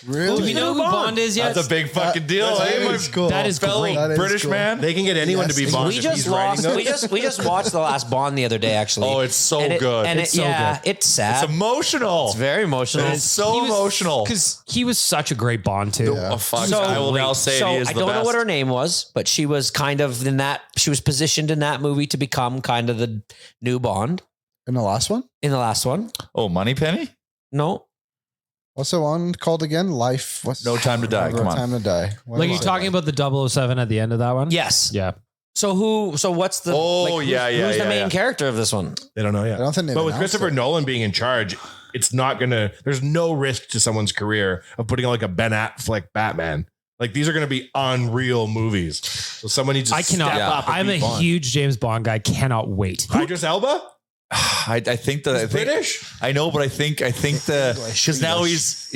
Really? Do we know who Bond is yet? That's a big fucking deal. That eh? is cool. That is Fellow great. That is British cool. man. They can get anyone Yes. to be Bond We if just he's writing lost. them. We just watched the last Bond the other day. Actually, Oh, it's so and good. and It's so yeah, it's It's sad. emotional. It's very emotional. It's so emotional. Because he was such a great Bond, too. Yeah. Oh, fuck. So- I will now say he is I the don't know best. what her name was, but she was kind of in that. She was positioned in that movie to become kind of the new Bond In the last one? in the last one. Oh, Moneypenny? No, What's the one called again? Life. What's No Time to Die. No Come on. Time to Die. What Like, was you're it? talking about the 007 at the end of that one? yes. Yeah. So what's the? Oh, who's- yeah, yeah, Who's the yeah, main yeah. character of this one? They don't know yet. I don't think they've But with announced Christopher it. Nolan being in charge, it's not going to, there's no risk to someone's career of putting like a Ben Affleck Batman. Like these are going to be unreal movies. So someone needs to I cannot. step up and I'm be a Bond. huge James Bond guy. Cannot wait. Idris Elba? I think that I think British? I know, but I think the because now he's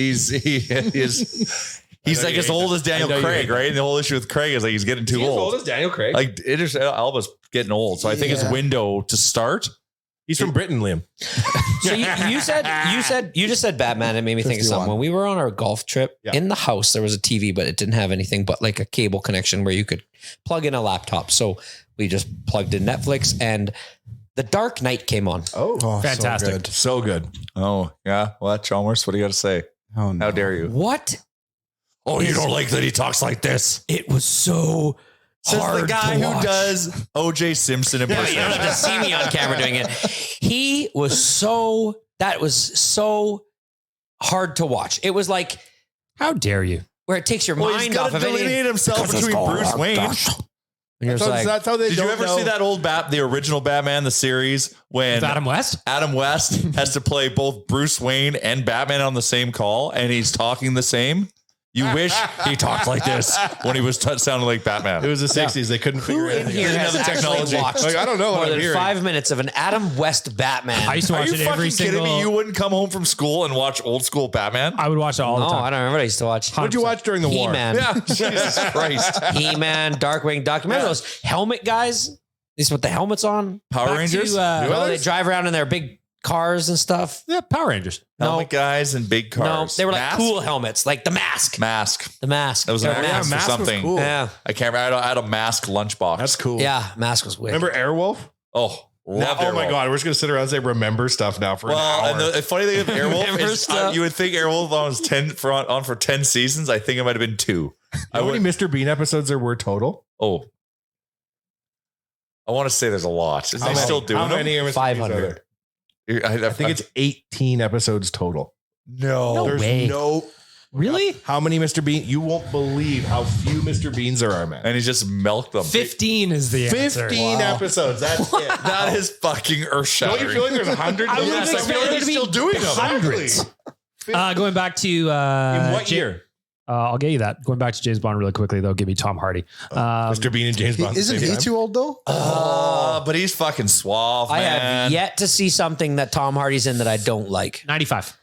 like as old as Daniel I know you Craig, hate that. right? And the whole issue with Craig is like he's getting too He's as old. old as Daniel Craig. Like Idris Elba's getting old, so I think his Yeah. window to start. He's from Britain, Liam. So you just said Batman. It made me think of 51. something. When we were on our golf trip Yeah. in the house, there was a TV, but it didn't have anything but like a cable connection where you could plug in a laptop. So we just plugged in Netflix and The Dark Knight came on. Oh, Oh, Fantastic. So good. so good. Oh yeah, what Chalmers? What do you got to say? Oh, no. How dare you? What? Oh, you don't like that he talks like this? It was so Says hard the guy to who watch. does O.J. Simpson Yeah, but you don't impersonation. have to see me on camera doing it. He was so, that was so hard to watch. It was like How dare you? where it takes your Well, he's mind got off to of anything. delineate himself between Bruce Wayne. And you're just like, That's how they Did don't you ever know. see that old the original Batman, the series, when With Adam West? Adam West has to play both Bruce Wayne and Batman on the same call, and he's talking the same? You wish he talked like this when he was sounding like Batman. It was the 60s. They couldn't who figure in anything here out. didn't has have the actually technology. watched Like, I don't know what more I'm than hearing. 5 minutes of an Adam West Batman? I used to Are watch you it every fucking kidding single. me? You wouldn't come home from school and watch old school Batman? I would watch it all No, the I time. don't remember what I used to watch. What'd you watch during the war? He-Man. Yeah, Jesus Christ. He-Man, Darkwing Duck. Remember those helmet guys? These with the helmets on? Power Back Rangers? to, No, they drive around in their big cars and stuff. Yeah, Power Rangers. Helmet guys and big No, cars. they were like Mask? cool helmets, like the mask. Mask. The mask. That was They an were acronym mask. for Mask was something. cool. Yeah. I can't remember. I had a mask lunchbox. That's cool. Yeah, mask was weird. Remember Airwolf? Oh, Oh loved my Airwolf. God. We're just going to sit around and say remember stuff now for an Well, hour. and the funny thing of Airwolf Remember is stuff? you would think Airwolf on for 10 seasons. I think it might have been 2. How many Mr. Bean episodes there were total? Oh. I want to say there's a lot. Is How they many? still doing How them? many are Mr. Beans 500. are there? I I think it's 18 episodes total. no. No There's way. no Really? How many Mr. Bean? You won't believe how few Mr. Beans there are, man. And he just milked them. 15 is the answer. 15 episodes. That's it. That is fucking earth Don't you shattering. feel like there's 100? I would Yes, have I feel like expected he's to be still doing them. hundreds. Going back to In what Ja- year? I'll get you that. Going back to James Bond really quickly, though, give me Tom Hardy. Mr. Bean and James Bond. at the Isn't same he time? too old though? But he's fucking suave, I man. have yet to see something that Tom Hardy's in that I don't like. 95.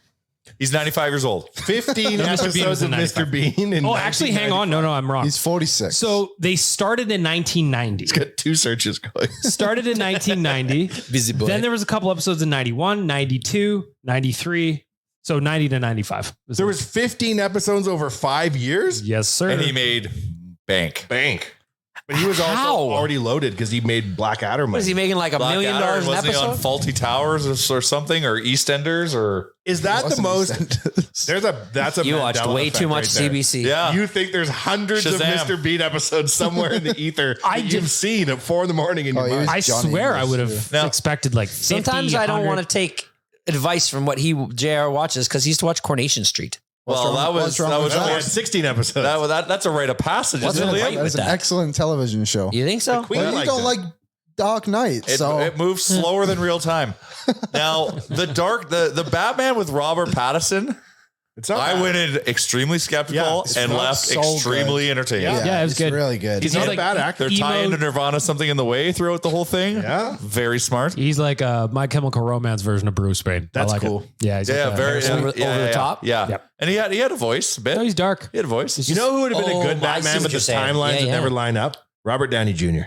He's 95 years old. 15 Bean episodes was of in 95. Mr. Bean. In Oh, actually, hang on. No, I'm wrong. He's 46. So they started in 1990. He's got 2 searches going. Started in 1990. Busy boy. Then there was a couple episodes in 91, 92, 93. So 90 to 95. There was 15 episodes over 5 years? Yes, sir. And he made bank. Bank. But he was also How? already loaded because he made Blackadder money. What is he making like $1 million Blackadder, an wasn't he on episode? Faulty Towers or something, or EastEnders, or Is that the Wasn't he most? That's a You watched Mandela way effect too much right there. CBC. yeah? You think there's hundreds of Shazam. Mr. Bean episodes somewhere in the ether I that did- you've seen at 4 a.m. in your Oh, he mind? was- I Johnny swear I English, would have yeah. expected like 50, Sometimes I don't 100. want to take advice from what JR watches because he used to watch Coronation Street. Well, that was wrong with That that? was 16 episodes. that's a rite of passage, What's isn't wrong it, with Liam? That is an that? excellent television show. You think so? Queen Well, you liked don't it. like Dark Knight, so It moves slower than real time. Now, the Batman with Robert Pattinson, It's not I bad. went in extremely skeptical it's and not left so extremely entertained. Yeah, it was it's good. really good. He's not like a bad actor. They're tying emo- into Nirvana something in the way throughout the whole thing. Yeah. Very smart. He's like a My Chemical Romance version of Bruce Wayne. That's I like cool. It. Yeah, he's Yeah, like very over the top? Yeah. Yep. And he had a voice a bit. No, he's dark. He had a voice. You know who would have been a good Oh, I see Batman, what but you're the saying. timelines Yeah, would yeah. never line up? Robert Downey Jr.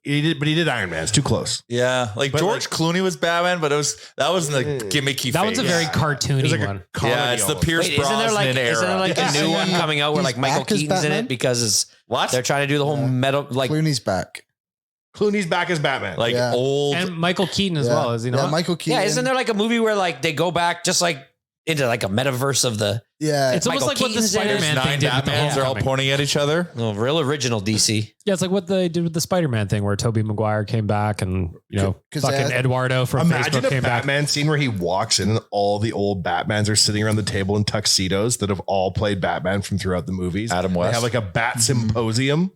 He did Iron Man. It's too close. Yeah, like But George Clooney was Batman, but that was the gimmicky. That one's a face. very It was cartoony like a one. comedy Yeah, it's the almost. Pierce Wait, isn't there Brosnan like era. isn't there like Yeah. a new one coming out where He's like Michael back as Keaton's in Batman? it because what? they're trying to do the whole metal like Clooney's back. Clooney's back as Batman. Like Yeah. old. And Michael Keaton as Yeah. well, is he Yeah, not? Michael Keaton. yeah, isn't there like a movie where like they go back just like into like a metaverse of the Yeah, It's almost Michael like what the Keaton's in it. Spider-Man Nine thing did with the Batmans are all Homecoming. pointing at each other. real original DC? Yeah, it's like what they did with the Spider-Man thing where Tobey Maguire came back and, you know, 'Cause fucking they had- Eduardo from Imagine Facebook a came back. Batman scene where he walks in and all the old Batmans are sitting around the table in tuxedos that have all played Batman from throughout the movies. Adam They West. have like a Bat Symposium,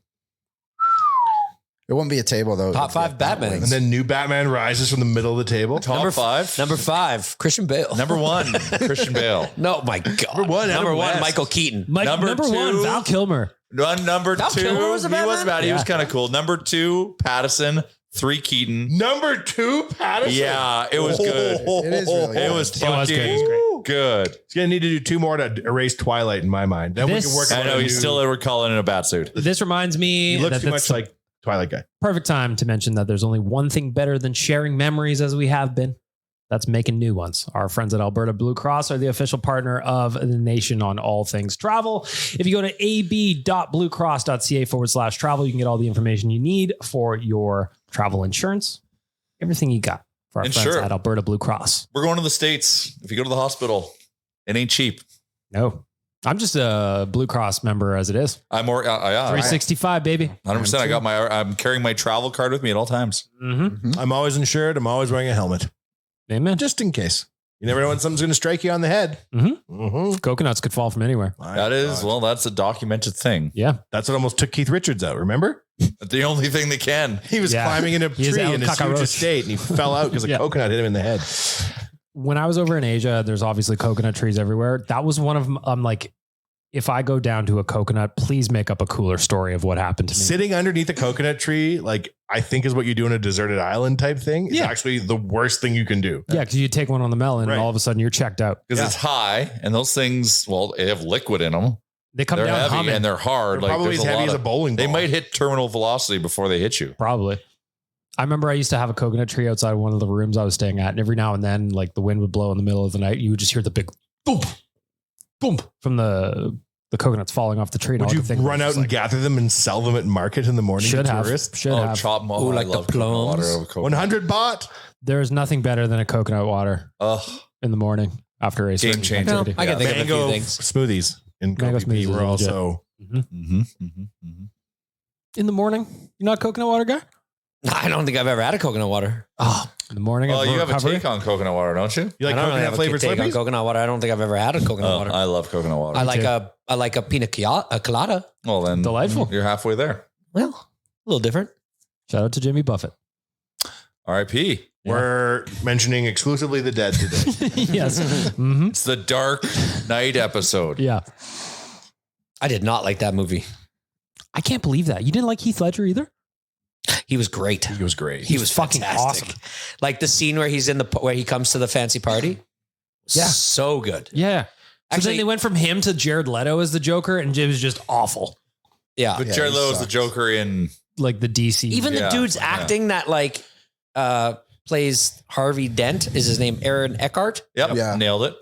it wouldn't be a table though. Top 5 Batmans. and then new Batman rises from the middle of the table. Top five. Number 5, Christian Bale. Number 1, Christian Bale. No, my God. Number one, Adam Number 1, West. Michael Keaton. Number Number two- 1, Val Kilmer. Number Val 2, Kilmer was a he was Batman? bad. He Yeah. was kind of cool. Number 2, Pattinson. 3, Keaton. Number 2, Patterson. Yeah, it was good. It is really It good. was It was fucking good. It was great. good. He's gonna need to do 2 more to erase Twilight in my mind. Then This- we can work. I on know a he's new- still recalling in a bat suit. This reminds me He looks that too that's much like Twilight guy. perfect time to mention that there's only one thing better than sharing memories as we have been. That's making new ones. Our friends at Alberta Blue Cross are the official partner of the nation on all things travel. If you go to ab.bluecross.ca/travel, you can get all the information you need for your travel insurance. Everything you got for our And friends sure. at Alberta Blue Cross. We're going to the States. If you go to the hospital, it ain't cheap. No, I'm just a Blue Cross member as it is. I'm more, 365, baby. 100%. I'm carrying my travel card with me at all times. Mm-hmm. I'm always insured. I'm always wearing a helmet, Amen. just in case. You never know when something's gonna strike you on the head. Mhm. Mhm. Coconuts could fall from anywhere. That is, well, that's a documented thing. Yeah. That's what almost took Keith Richards out. Remember? The only thing they can. He was Yeah. climbing in a He is tree El in his huge Cockroach. estate, and he fell out because a Yeah. coconut hit him in the head. When I was over in Asia, there's obviously coconut trees everywhere. That was one of them. I'm like, if I go down to a coconut, please make up a cooler story of what happened to me. Sitting underneath a coconut tree, like I think is what you do in a deserted island type thing, is Yeah. actually the worst thing you can do. Yeah, because you take one on the melon Right. and all of a sudden you're checked out. Because Yeah. it's high and those things, well, they have liquid in them. They come They're down heavy humming. and they're hard. They're probably there's as a heavy lot as a of- bowling ball. They might hit terminal velocity before they hit you. Probably. I remember I used to have a coconut tree outside one of the rooms I was staying at, and every now and then, like the wind would blow in the middle of the night, you would just hear the big boom, boom from the coconuts falling off the tree. and Would all I you could think was run out just and like, gather them and sell them at market in the morning should to have, tourists? should have. chop mo- Ooh, I like the love coconut plums. water over coconut. 100 baht. There's nothing better than a coconut water Ugh. in the morning after a certain changer. activity. I can think of a Mango few things. smoothies in Mango Kobe smoothies Were are legit. also In the morning, you're not a coconut water guy? I don't think I've ever had a coconut water. Oh, In the morning Oh, of you have a recovery. take on coconut water, don't you? You like I don't really coconut have a flavored take on Slurpees? coconut water. I don't think I've ever had a coconut Oh, water. I love coconut water. I like a pina colada. Well, then Delightful. You're halfway there. Well, a little different. Shout out to Jimmy Buffett. R.I.P. We're mentioning exclusively the dead today. Yes. Mm-hmm. It's the Dark Knight episode. Yeah. I did not like that movie. I can't believe that. You didn't like Heath Ledger either? He was great. He was great. He was fucking fantastic. awesome. Like the scene where where he comes to the fancy party. Yeah. So good. Yeah. So Actually- then they went from him to Jared Leto as the Joker, and it was just awful. Yeah. But Yeah, Jared he Leto is the sucks. Joker in. Like the DC. Even the Yeah, dude's yeah. acting that like plays Harvey Dent is his name, Aaron Eckhart. Yep. Yeah. Nailed it.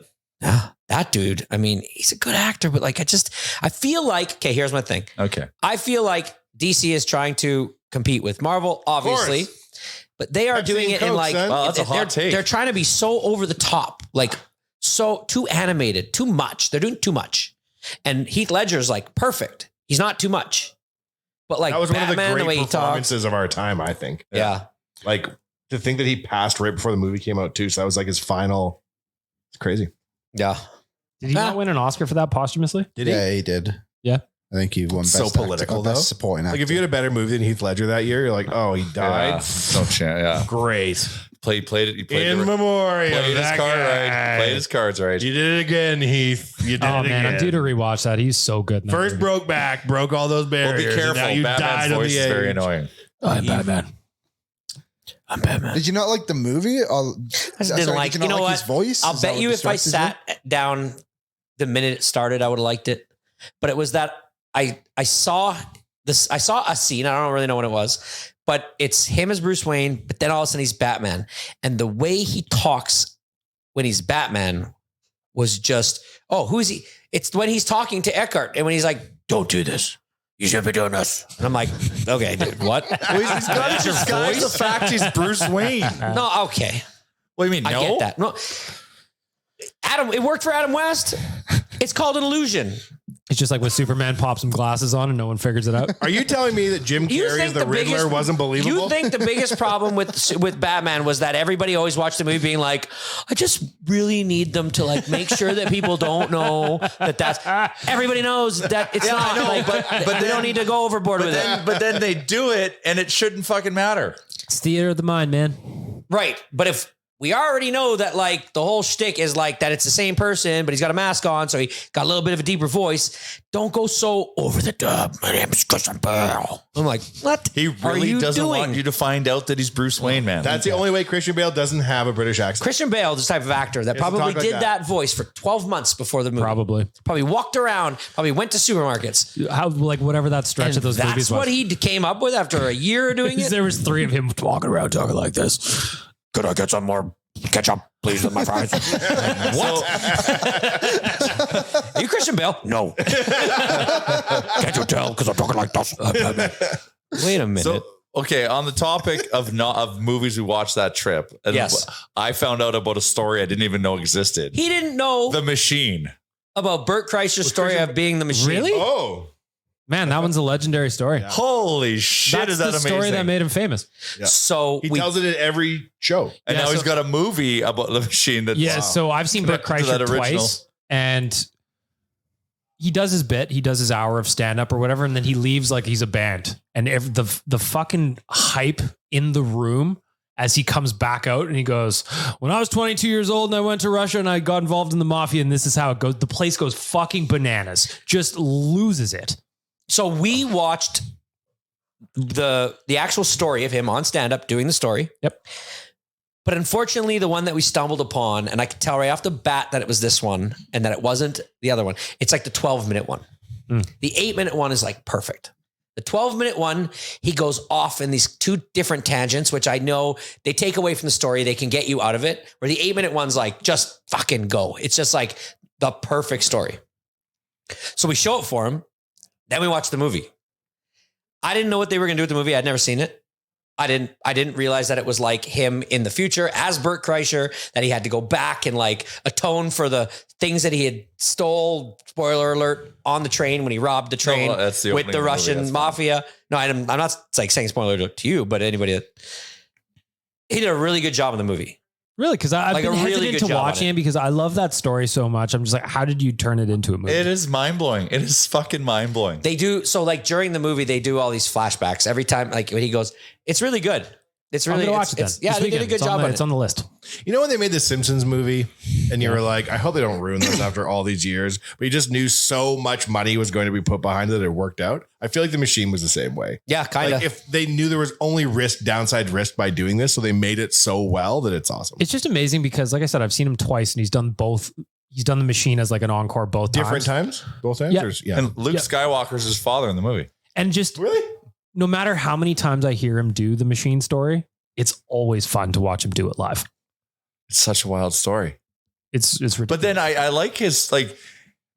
That dude, I mean, he's a good actor, but like I feel like, okay, here's my thing. Okay. I feel like DC is trying to compete with Marvel, obviously, but they are Pepsi doing and it in Coke, like, son. Well, that's a hot they're, take. they're trying to be so over the top, like so too animated, too much. They're doing too much. And Heath Ledger's like perfect. He's not too much. But like That was Batman, one of the the way great he talks. performances of our time, I think. Yeah. Like to think that he passed right before the movie came out too. So that was like his final. It's crazy. Yeah. Did he not win an Oscar for that posthumously? Did he? Yeah, he did. Yeah. I think he won best So actor- political, best though. supporting actor. Like if you had a better movie than Heath Ledger that year, you're like, oh, he died. No chance. Yeah. Great. Played it. He played In the, memoriam. played his that card guy. right. Played his cards right. You did it again, Heath. You did Oh it man, again. I'm due to rewatch that. He's so good. in that First movie. broke back, broke all those Well, barriers. be and careful. now you Batman's died on voice the is very edge. annoying. I'm Batman. I'm Batman. Did you not like the movie? Or, I just didn't like, did you know like what? his voice? I'll Is that bet what you if I distracted you? sat down the minute it started, I would have liked it. But it was that I saw this. I saw a scene. I don't really know what it was, but it's him as Bruce Wayne. But then all of a sudden he's Batman, and the way he talks when he's Batman was just, oh, who is he? It's when he's talking to Eckhart, and when he's like, "Don't do this. You shouldn't be doing this." And I'm like, okay, dude, what? He's got to disguise the fact he's Bruce Wayne. No, okay. What do you mean? I No. get that. No, Adam, it worked for Adam West. It's called an illusion. It's just like when Superman pops some glasses on and no one figures it out. Are you telling me that Jim You Carrey think as the the Riddler biggest- wasn't believable? You think the biggest problem with Batman was that everybody always watched the movie being like, I just really need them to like make sure that people don't know that that's everybody knows that it's not I know, like, but they then- don't need to go overboard with it. But then they do it, and it shouldn't fucking matter. It's theater of the mind, man. Right. But if we already know that like the whole shtick is like that it's the same person, but he's got a mask on, so he got a little bit of a deeper voice. Don't go so over the top. My name's Christian Bale. I'm like, what? He are really you doesn't doing? want you to find out that he's Bruce Wayne, man. That's the only way Christian Bale doesn't have a British accent. Christian Bale is the type of actor that He doesn't probably talk like did that. that voice for 12 months before the movie. Probably. Walked around, probably went to supermarkets. How like whatever that stretch And of those that's movies was. what he came up with after a year of doing it. There was 3 of him walking around talking like this. Could I get some more ketchup, please, with my fries? What? Are you Christian Bale? No. Can't you tell? Because I'm talking like this. Wait a minute. So, okay, on the topic of movies we watched that trip, and Yes. I found out about a story I didn't even know existed. He didn't know The Machine. about Bert Kreischer's story Christian- of being the machine. Really? Oh. Man, that one's a legendary story. Holy shit! That's is that the amazing? story that made him famous. Yeah. So He we tells it in every show. and Yeah, now he's so- got a movie about the machine. That's Yeah, so I've seen Bert Connected to Kreischer that original. twice, and he does his bit. He does his hour of stand up or whatever, and then he leaves like he's a band. And the fucking hype in the room as he comes back out and he goes, "When I was 22 years old and I went to Russia and I got involved in the mafia, and this is how it goes." The place goes fucking bananas, just loses it. So we watched the actual story of him on stand up doing the story. Yep. But unfortunately, the one that we stumbled upon, and I could tell right off the bat that it was this one and that it wasn't the other one. It's like the 12-minute one. The 8-minute one is like perfect. The 12-minute one, he goes off in these 2 different tangents, which I know they take away from the story. They can get you out of it. Where the 8-minute one's like, just fucking go. It's just like the perfect story. So we show it for him. Then we watch the movie. I didn't know what they were going to do with the movie. I'd never seen it. I didn't realize that it was like him in the future as Bert Kreischer, that he had to go back and like atone for the things that he had stole, spoiler alert, on the train when he robbed the train that's the with opening the of the movie. Russian That's fine. mafia. No, I'm not like saying spoiler alert to you, but anybody that He did a really good job in the movie. Really? Because I've Like been a really hesitant good to job watching on it because I love that story so much. I'm just like, how did you turn it into a movie? It is mind blowing. It is fucking mind blowing. They do so like during the movie, they do all these flashbacks every time. Like when he goes, it's really good. It's I'm really gonna watch it then. yeah, This they did a weekend. good It's on job the- on It's it. on the list. You know when they made the Simpsons movie and you were like, I hope they don't ruin this after all these years, but you just knew so much money was going to be put behind it that it worked out. I feel like The Machine was the same way. Yeah, kind of. Like if they knew there was only downside risk by doing this, so they made it so well that it's awesome. It's just amazing because, like I said, I've seen him twice and he's done both. He's done The Machine as like an encore both Different times. both times? Yeah. Or- yeah. And Luke Skywalker's his father in the movie. And just Really? no matter how many times I hear him do the Machine story, it's always fun to watch him do it live. It's such a wild story. It's ridiculous. But then I like his like.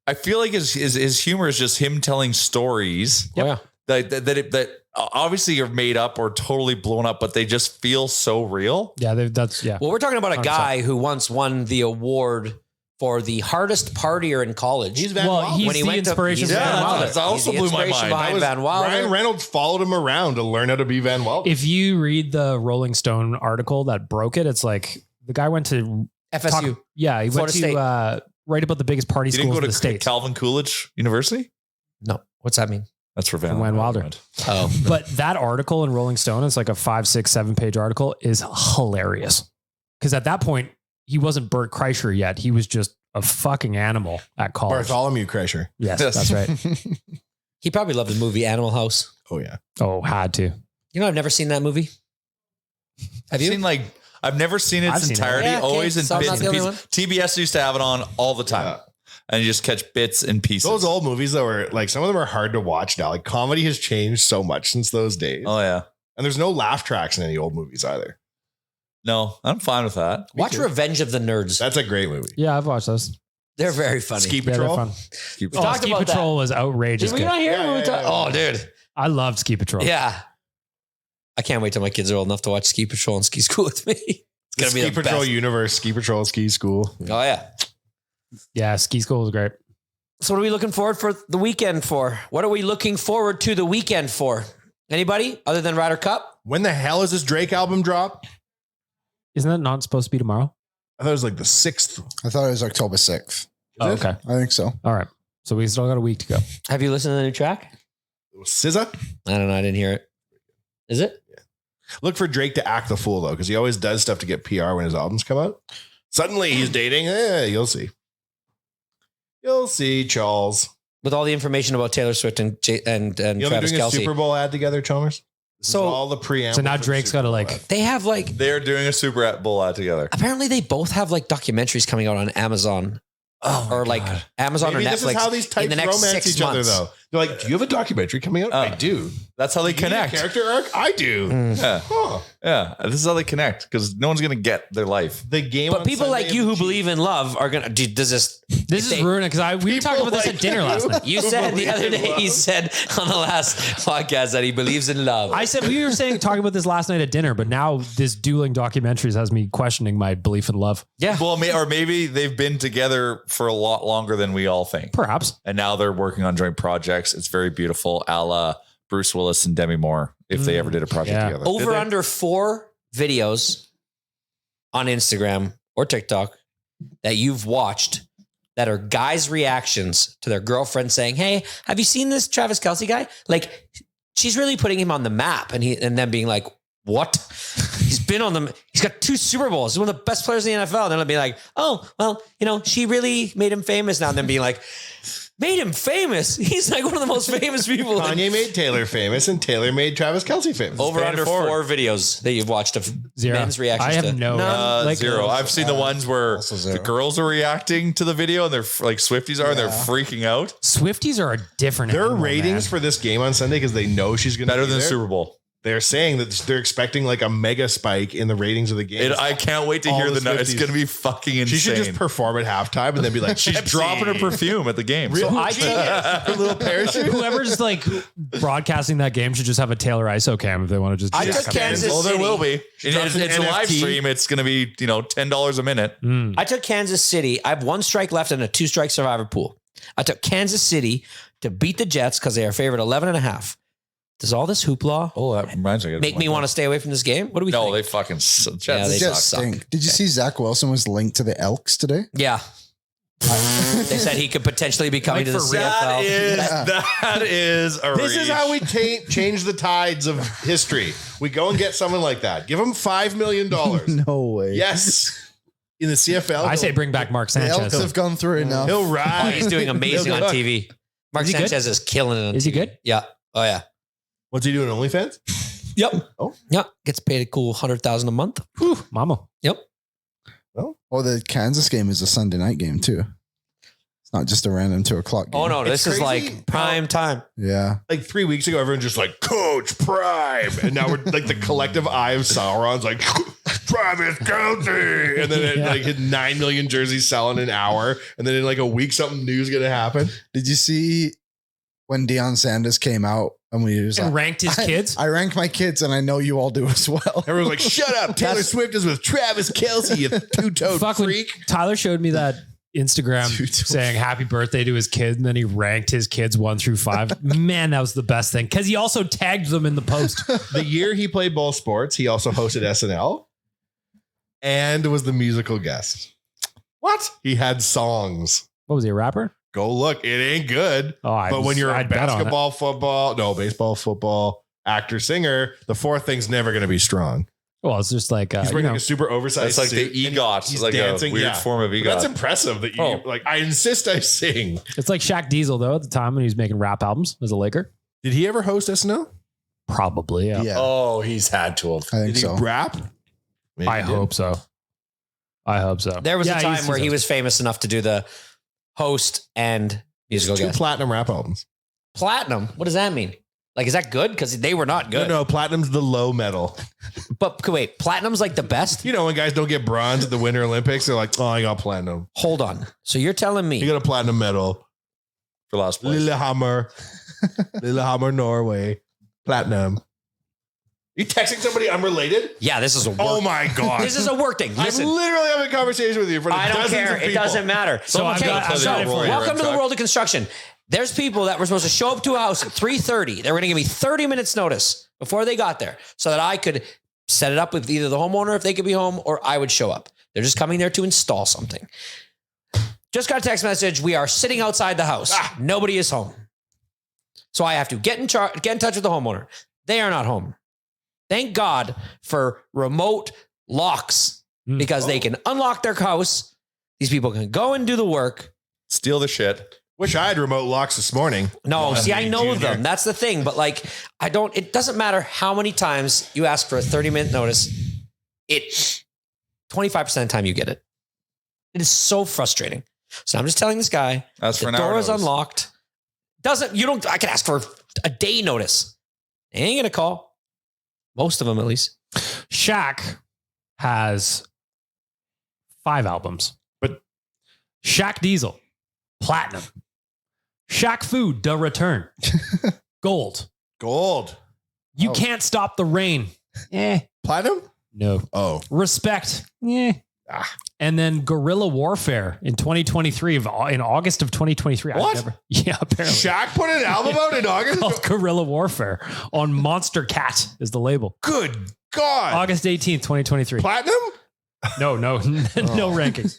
I feel like his humor is just him telling stories Oh, yeah. that obviously are made up or totally blown up, but they just feel so real. yeah, that's yeah. Well, we're talking about a 100%. guy who once won the award for the hardest partier in college. He's Van Well, Wilder. he's When he the went to- inspiration he's for Yeah, Van Wilder. that also He's the blew my inspiration mind. behind That was Van Wilder. Ryan Reynolds followed him around to learn how to be Van Wilder. If you read the Rolling Stone article that broke it, it's like the guy went to FSU. talk, yeah, he Florida went to write about the biggest party He didn't schools go in to the states. Calvin Coolidge University. No, what's that mean? That's where From Van Wilder. went. Oh, But that article in Rolling Stone, it's like a 5, 6, 7 page article, is hilarious. Because at that point, he wasn't Bert Kreischer yet. He was just a fucking animal at college. Bartholomew Kreischer. Yes, Yes. that's right. he probably loved the movie Animal House. Oh, yeah. Oh, had to. You know, I've never seen that movie. Have you? Seen like I've never seen its I've seen it. entirety. Yeah, okay. Always in So I'm bits not and the only pieces. TBS used to have it on all the time, Yeah. and you just catch bits and pieces. Those old movies that were like, some of them are hard to watch now. Like comedy has changed so much since those days. Oh yeah. And there's no laugh tracks in any old movies either. No, I'm fine with that. Watch too. Revenge of the Nerds. That's a great movie. Yeah, I've watched those. They're very funny. Ski Yeah, they're Patrol. fun. Keep We Oh, talked Ski about Patrol was outrageous. Did we good. not hear Yeah, when we yeah, talked? yeah. Oh, dude. I loved Ski Patrol. Yeah. I can't wait till my kids are old enough to watch Ski Patrol and Ski School with me. It's The going to be Ski the Patrol best. universe, Ski Patrol, Ski School. Oh, yeah. Yeah, Ski School was great. So what are we looking forward for the weekend for? What are we looking forward to the weekend for? Anybody other than Ryder Cup? When the hell is this Drake album drop? Isn't that not supposed to be tomorrow? I thought it was like the 6th. I thought it was October 6th. Oh, it? okay. I think so. All right. So we still got a week to go. Have you listened to the new track? SZA? I don't know. I didn't hear it. Is it? Look for Drake to act the fool though, because he always does stuff to get PR when his albums come out. Suddenly he's dating. You'll see. You'll see, Charles. With all the information about Taylor Swift and You'll be Travis doing a Kelce. Super Bowl ad together, Chalmers. This is So- all the preamble. So now for the Drake's Super got to Bowl like, ad. They have like, They're doing a Super Bowl ad together. apparently they both have like documentaries coming out on Amazon. Or like Amazon Maybe or this Netflix is how these in types the next romance 6 each other, months. though. They're like, "Do you have a documentary coming out?" I do. That's how they "Do you need a connect. character arc? I do. Yeah, Huh. yeah. This is how they connect because no one's gonna get their life. The game, But on people Sunday like you of who the Chiefs. believe in love are gonna. Does this? this is ruining it because we were talking about this like at dinner last you. night. You Who said the believe other in day. love. You said on the last podcast that he believes in love. I said we were talking about this last night at dinner, but now this dueling documentaries has me questioning my belief in love. yeah. Well, or maybe they've been together for a lot longer than we all think, Perhaps. and now they're working on joint projects. It's very beautiful, a la Bruce Willis and Demi Moore, if they ever did a project Yeah. together. Over under 4 videos on Instagram or TikTok that you've watched that are guys' reactions to their girlfriend saying, "Hey, have you seen this Travis Kelce guy? Like, she's really putting him on the map," and then being like, "What? He's been on them. He's got 2 Super Bowls. He's one of the best players in the NFL." And then I'll be like, "Oh, well, she really made him famous now." And then being like, "Made him famous? He's like one of the most famous people." Kanye made Taylor famous, and Taylor made Travis Kelce famous. Over Pay it under forward. 4 videos that you've watched of 0. men's reactions. I have to no. None? 0. I've seen the ones where also the 0. girls are reacting to the video and they're like Swifties are, and they're freaking out. Swifties are a different Their animal, ratings man. for this game on Sunday, because they know she's going to Better be than there, Super Bowl. They're saying that they're expecting like a mega spike in the ratings of the game. I can't wait to All hear the the. It's Swifties. going to be fucking insane. She should just perform at halftime and then be like, She's dropping her perfume at the game. So I her little parachute. Whoever's like broadcasting that game should just have a Taylor ISO cam if they want to just. I jack took up. Kansas Well, there City. will be. drops It's an a live NFT. stream. It's going to be $10 a minute. I took Kansas City. I have 1 strike left in a 2-strike survivor pool. I took Kansas City to beat the Jets because they are favored 11.5. Does all this hoopla Oh, that reminds me. make me want to stay away from this game? What do we No, think? they fucking Yeah, they Just suck. stink. Did you see Zach Wilson was linked to the Elks today? Yeah. They said he could potentially be coming to the CFL. That is a This is how we change the tides of history. We go and get someone like that. Give him $5 million. No way. Yes. In the CFL. I say bring back Mark The Elks Sanchez. have gone through enough. He'll Oh, ride. he's doing amazing on TV. Mark Is he good? Sanchez is killing it on Is he TV. good? Yeah. Oh, yeah. What's he doing? OnlyFans? Yep. Oh. Yeah. Gets paid a cool $100,000 a month. Whew, mama. Yep. Oh, the Kansas game is a Sunday night game too. It's not just a random 2:00 game. Oh, no. This It's is crazy like prime time. Yeah. Like 3 weeks ago, everyone's just like, Coach Prime. And now we're like the collective eye of Sauron's like, Travis Kelce. And then it like hit 9 million jerseys selling an hour. And then in like a week, something new is going to happen. Did you see when Deion Sanders came out and we was And like, ranked his kids. I rank my kids and I know you all do as well. Everyone's like, shut up. Taylor Swift is with Travis Kelce, you two-toed Fuck, when freak. Tyler showed me that Instagram saying happy birthday to his kid, and then he ranked his kids 1 through 5. Man, that was the best thing because he also tagged them in the post. The year he played ball sports, he also hosted SNL and was the musical guest. What? He had songs. What was he, a rapper? Go look. It ain't good. Oh, But when you're a I'd bet on it. basketball, football, no, baseball, football, actor, singer, the fourth thing's never going to be strong. Well, it's just like He's you wearing know, like a super oversized It's like suit the and EGOT. he's It's like dancing. a weird Yeah. form of But EGOT. that's impressive that you Oh. like. I insist I sing. it's like Shaq Diesel though at the time when he was making rap albums as a Laker. Did he ever host SNL? Probably, yeah. Yeah, Oh, he's had to have. I think Did he so. rap? Maybe I he did. hope so. I hope so. There was Yeah, a time where he was famous enough to do the host and musical 2 guest. platinum rap albums. Platinum. What does that mean? Like, is that good? Because they were not good. No, platinum's the low medal. But wait, platinum's like the best? You know, when guys don't get bronze at the Winter Olympics, they're like, oh, I got platinum. Hold on. So you're telling me You got a platinum medal. For last place. Lillehammer. Lillehammer, Norway. Platinum. You texting somebody unrelated? yeah, this is a work. Oh my God. This is a work thing. I'm Listen, literally having a conversation with you in front of I don't dozens care. of It people. doesn't matter. So I've got it for you. Welcome to the world of construction. There's people that were supposed to show up to a house at 3:30. They were going to give me 30 minutes notice before they got there so that I could set it up with either the homeowner if they could be home or I would show up. They're just coming there to install something. Just got a text message. We are sitting outside the house. Nobody is home. So I have to get in touch with the homeowner. They are not home. Thank God for remote locks because they can unlock their house. These people can go and do the work. Steal the shit. Wish I had remote locks this morning. No, see, I know Jr. them. That's the thing. But like, it doesn't matter how many times you ask for a 30-minute notice. 25% of the time you get it. It is so frustrating. So I'm just telling this guy, That's for the an hour door is notice. unlocked. I can ask for a day notice. They ain't going to call. Most of them, at least. Shaq has 5 albums, but Shaq Diesel, platinum. Shaq Food, The Return, gold. Gold. You can't stop the rain. Platinum? No. Oh. Respect. And then Guerrilla Warfare in 2023, in August of 2023. What? Yeah, apparently. Shaq put an album out in August? Called Guerrilla Warfare on Monster Cat is the label. Good God. August 18th, 2023. Platinum? No rankings.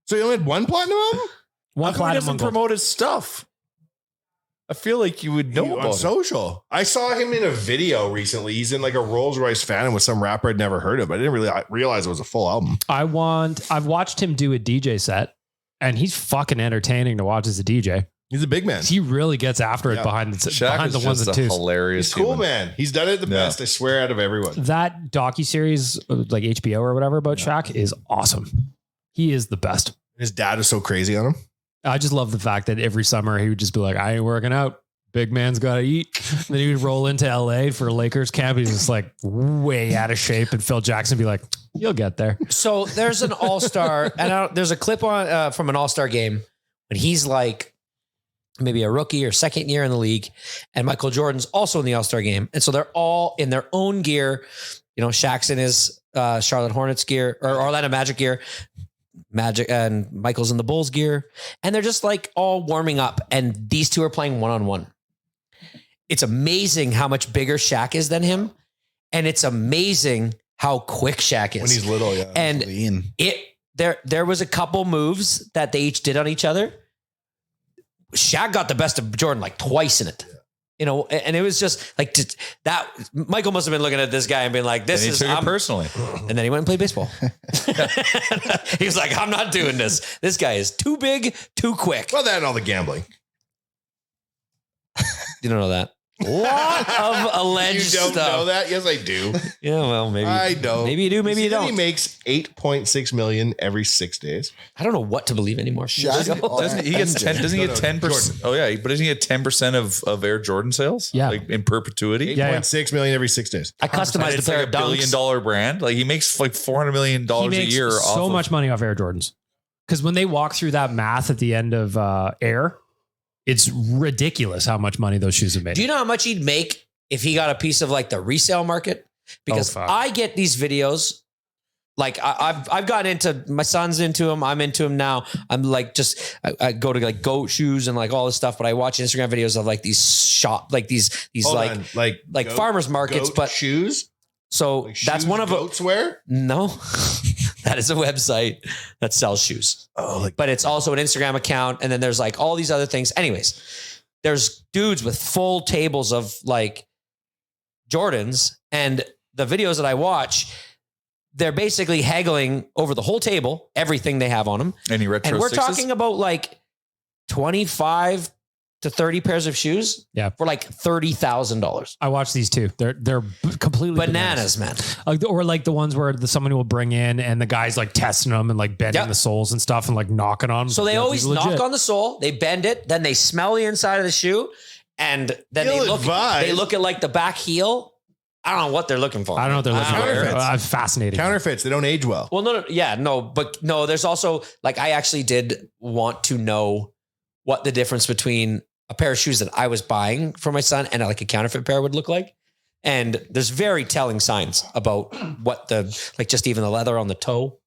So you only had one platinum album? One How come he platinum, doesn't one gold. promote his stuff? I feel like you would know On about it. social. I saw him in a video recently. He's in like a Rolls Royce Phantom with some rapper I'd never heard of. I didn't really realize it was a full album. I've watched him do a DJ set, and he's fucking entertaining to watch as a DJ. He's a big man. He really gets after it Yeah. behind the Shaq behind is the ones just and a twos. hilarious He's cool, human. man. He's done it the Yeah. best, I swear, out of everyone. That docuseries, like HBO or whatever, about Shaq is awesome. He is the best. His dad is so crazy on him. I just love the fact that every summer he would just be like, I ain't working out. Big man's got to eat. Then he would roll into LA for Lakers camp. He's just like way out of shape. And Phil Jackson would be like, you'll get there. So there's an all-star, and there's a clip on from an all-star game when he's like maybe a rookie or second year in the league, and Michael Jordan's also in the all-star game. And so they're all in their own gear. You know, Shaq's in his Charlotte Hornets gear or Orlando Magic gear. Magic and Michael's in the Bulls gear. And they're just like all warming up. And these two are playing one-on-one. it's amazing how much bigger Shaq is than him. And it's amazing how quick Shaq is. When he's little, yeah. And Lean. there was a couple moves that they each did on each other. Shaq got the best of Jordan like twice in it. You know, and it was just like that. Michael must have been looking at this guy and being like, "This And he is took it personally." And then he went and played baseball. He was like, "I'm not doing this. This guy is too big, too quick." Well, that and all the gambling. You don't know that. Lot of alleged You don't stuff. know that? Yes, I do. Yeah, well, maybe I know. Maybe you do. Maybe See you that don't. He makes $8.6 million every 6 days. I don't know what to believe anymore. Shaq- Doesn't he gets 10? Doesn't he get 10%? Oh yeah, but doesn't he get 10% of Air Jordan sales? Yeah. like in perpetuity. Yeah. $8.6 million every 6 days. I And customized a it's pair like of a dunks. $1 billion brand. Like he makes like $400 million He a makes year. off so of- much money off Air Jordans. Because when they walk through that math at the end of Air, it's ridiculous how much money those shoes have made. Do you know how much he'd make if he got a piece of like the resale market? Because fuck. I get these videos. Like I've gotten into, my son's into them. I'm into them now. I'm like, I go to like goat shoes and like all this stuff, but I watch Instagram videos of like these shop, like these Hold like, on, like goat- farmers markets, goat but shoes. so Like that's shoes one of them. goats wear. No, that is a website that sells shoes. Oh, like But it's also an Instagram account. And then there's like all these other things. Anyways, there's dudes with full tables of like Jordans, and the videos that I watch, they're basically haggling over the whole table, everything they have on them. Any retro And we're sixes? talking about like 25 to 30 pairs of shoes. Yeah. For like $30,000. I watch these too. They're completely Bananas, man. Or like the ones where someone will bring in and the guy's like testing them and like bending Yep. the soles and stuff and like knocking on them. So they Yeah, always these are legit. knock on the sole, they bend it, then they smell the inside of the shoe, and then Ill-advised. they look at like the back heel. I don't know what they're looking for. I don't know what they're looking for. Counterfeits. I'm fascinated. counterfeits. They don't age well. Well, no. There's also like, I actually did want to know what the difference between a pair of shoes that I was buying for my son and like a counterfeit pair would look like. And there's very telling signs about what just even the leather on the toe.